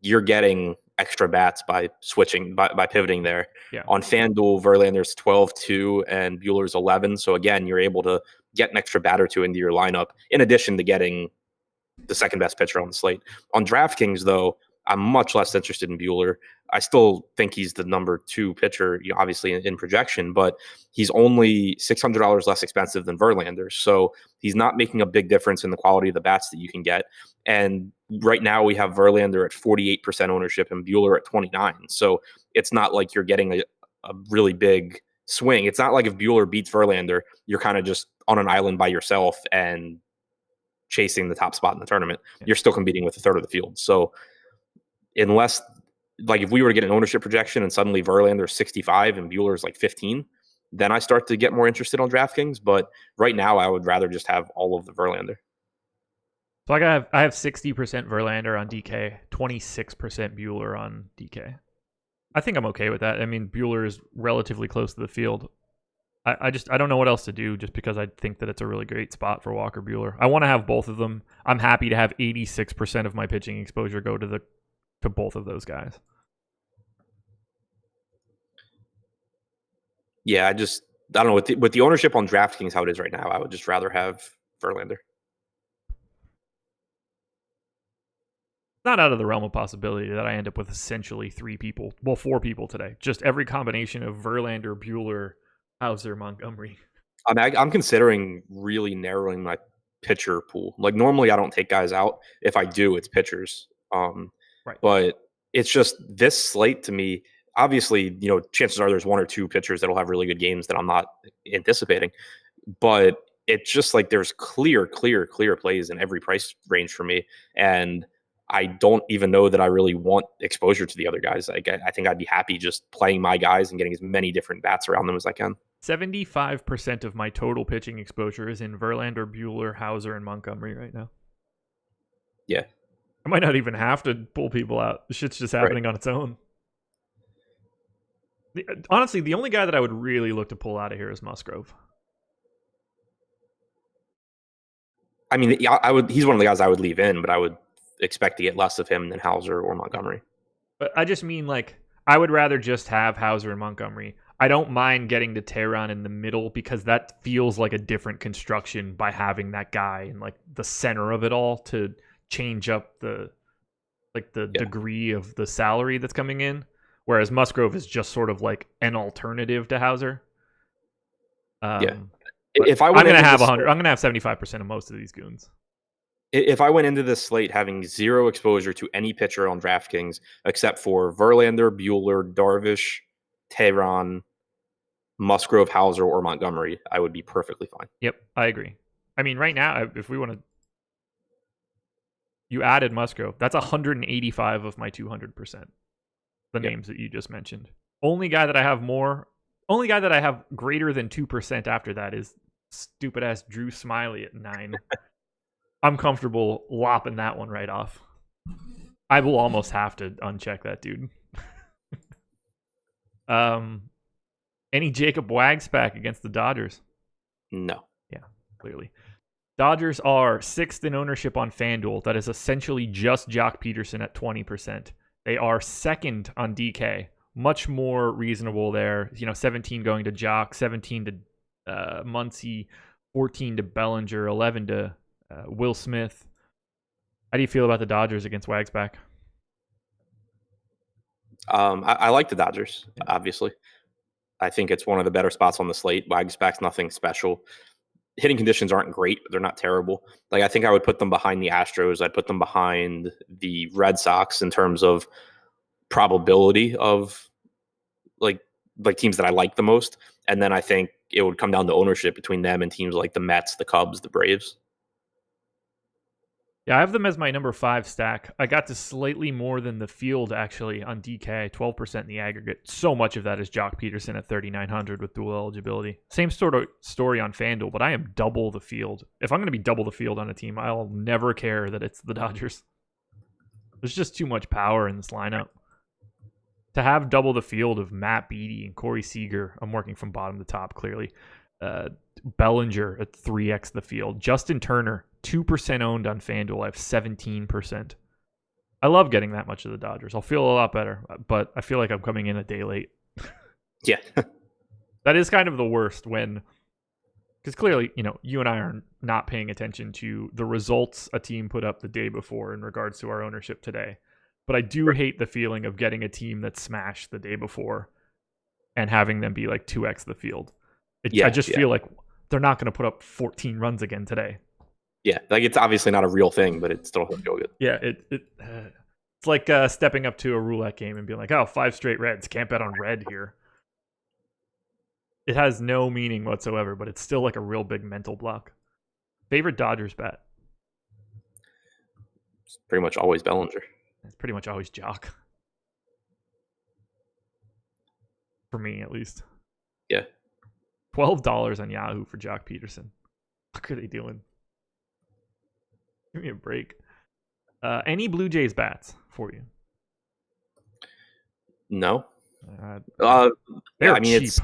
You're getting extra bats by switching, by pivoting there. Yeah. On FanDuel, Verlander's 12-2 and Buehler's 11. So again, you're able to get an extra bat or two into your lineup in addition to getting the second best pitcher on the slate. On DraftKings, though, I'm much less interested in Buehler. I still think he's the number 2 pitcher, obviously in projection, but he's only $600 less expensive than Verlander. So he's not making a big difference in the quality of the bats that you can get. And right now we have Verlander at 48% ownership and Buehler at 29. So it's not like you're getting a really big swing. It's not like if Buehler beats Verlander, you're kind of just on an island by yourself and chasing the top spot in the tournament. You're still competing with a third of the field. So unless, like, if we were to get an ownership projection and suddenly Verlander's 65 and Buehler's like 15, then I start to get more interested on DraftKings. But right now, I would rather just have all of the Verlander. So I have 60% Verlander on DK, 26% Buehler on DK. I think I'm okay with that. I mean, Buehler is relatively close to the field. I don't know what else to do just because I think that it's a really great spot for Walker Buehler. I want to have both of them. I'm happy to have 86% of my pitching exposure go to both of those guys. Yeah, I don't know. With the ownership on DraftKings how it is right now, I would just rather have Verlander. Not out of the realm of possibility that I end up with essentially 4 people today. Just every combination of Verlander, Buehler, Hauser, Montgomery. I'm considering really narrowing my pitcher pool. Like normally I don't take guys out. If I do, it's pitchers. Right. But it's just this slate to me. Obviously, chances are there's 1 or 2 pitchers that'll have really good games that I'm not anticipating. But it's just like there's clear plays in every price range for me. And I don't even know that I really want exposure to the other guys. Like, I think I'd be happy just playing my guys and getting as many different bats around them as I can. 75% of my total pitching exposure is in Verlander, Buehler, Hauser, and Montgomery right now. Yeah. I might not even have to pull people out. The shit's just happening on its own. Honestly, the only guy that I would really look to pull out of here is Musgrove. I mean, I would. He's one of the guys I would leave in, but I would expect to get less of him than Hauser or Montgomery. But I just mean, like, I would rather just have Hauser and Montgomery. I don't mind getting to Tehran in the middle because that feels like a different construction by having that guy in like the center of it all to change up the degree of the salary that's coming in. Whereas Musgrove is just sort of like an alternative to Hauser. If I'm going to have 100, I'm going to have 75% of most of these goons. If I went into this slate having zero exposure to any pitcher on DraftKings except for Verlander, Bueller, Darvish, Tehran, Musgrove, Hauser, or Montgomery, I would be perfectly fine. Yep, I agree. I mean, right now, if we want to, you added Musgrove. That's 185 of my 200%. The names that you just mentioned. Only guy that I have greater than 2% after that is stupid ass Drew Smiley at 9. I'm comfortable lopping that one right off. I will almost have to uncheck that dude. Any Jacob Wags pack against the Dodgers? No. Yeah, clearly. Dodgers are 6th in ownership on FanDuel. That is essentially just Jock Peterson at 20%. They are 2nd on DK. Much more reasonable there. 17 going to Jock, 17 to Muncy, 14 to Bellinger, 11 to Will Smith. How do you feel about the Dodgers against Wags back? I like the Dodgers, obviously. I think it's one of the better spots on the slate. Wags back's nothing special. Hitting conditions aren't great, but they're not terrible. Like, I think I would put them behind the Astros. I'd put them behind the Red Sox in terms of probability of like teams that I like the most. And then I think it would come down to ownership between them and teams like the Mets, the Cubs, the Braves. Yeah, I have them as my number 5 stack. I got to slightly more than the field, actually, on DK, 12% in the aggregate. So much of that is Jock Peterson at 3,900 with dual eligibility. Same sort of story on FanDuel, but I am double the field. If I'm going to be double the field on a team, I'll never care that it's the Dodgers. There's just too much power in this lineup. To have double the field of Matt Beattie and Corey Seager, I'm working from bottom to top, clearly. Bellinger at 3x the field. Justin Turner, 2% owned on FanDuel. I have 17%. I love getting that much of the Dodgers. I'll feel a lot better, but I feel like I'm coming in a day late. Yeah. That is kind of the worst when, because clearly, you and I are not paying attention to the results a team put up the day before in regards to our ownership today. But I do hate the feeling of getting a team that smashed the day before and having them be like 2x the field. I just feel like they're not going to put up 14 runs again today. Yeah, like, it's obviously not a real thing, but it still doesn't feel good. Yeah, it's like stepping up to a roulette game and being like, oh, 5 straight reds. Can't bet on red here. It has no meaning whatsoever, but it's still like a real big mental block. Favorite Dodgers bet? It's pretty much always Bellinger. It's pretty much always Jock. For me, at least. Yeah. $12 on Yahoo for Jock Peterson. What are they doing? Give me a break. Any Blue Jays bats for you? No. They're cheap. It's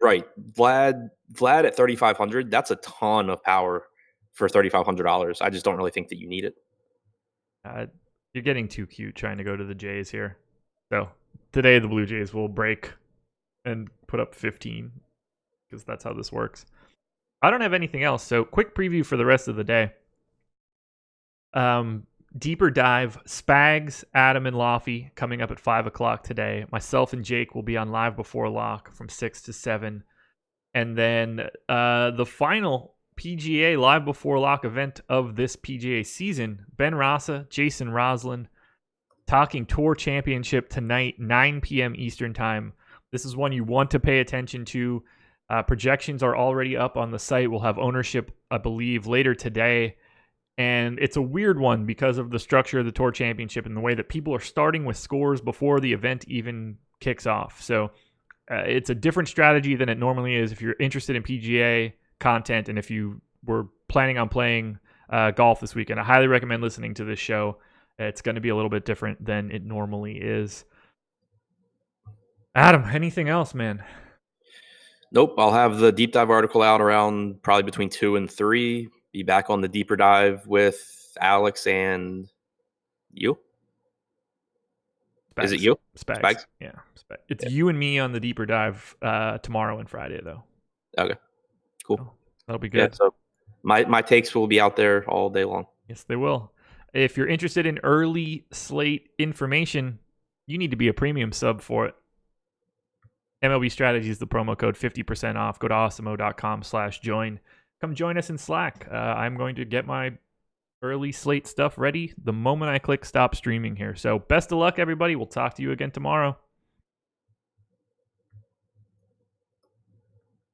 right. Vlad at 3,500. That's a ton of power for $3,500. I just don't really think that you need it. You're getting too cute trying to go to the Jays here. So today the Blue Jays will break and put up 15 because that's how this works. I don't have anything else. So quick preview for the rest of the day. Deeper dive, Spags, Adam, and Laffy coming up at 5 o'clock today. Myself and Jake will be on live before lock from 6 to 7. And then the final PGA live before lock event of this PGA season, Ben Rasa, Jason Roslin, talking Tour Championship tonight, 9 p.m. Eastern Time. This is one you want to pay attention to. Projections are already up on the site. We'll have ownership, I believe, later today. And it's a weird one because of the structure of the Tour Championship and the way that people are starting with scores before the event even kicks off. So it's a different strategy than it normally is if you're interested in PGA content and if you were planning on playing golf this weekend. I highly recommend listening to this show. It's going to be a little bit different than it normally is. Adam, anything else, man? Nope. I'll have the deep dive article out around probably between 2 and 3. Be back on the deeper dive with Alex and you. Spags. Is it you? Spags. Yeah. It's you and me on the deeper dive tomorrow and Friday, though. Okay. Cool. So that'll be good. Yeah, so my takes will be out there all day long. Yes, they will. If you're interested in early slate information, you need to be a premium sub for it. MLB Strategy is the promo code, 50% off. Go to awesemo.com/join. Come join us in Slack. I'm going to get my early slate stuff ready the moment I click stop streaming here. So best of luck, everybody. We'll talk to you again tomorrow.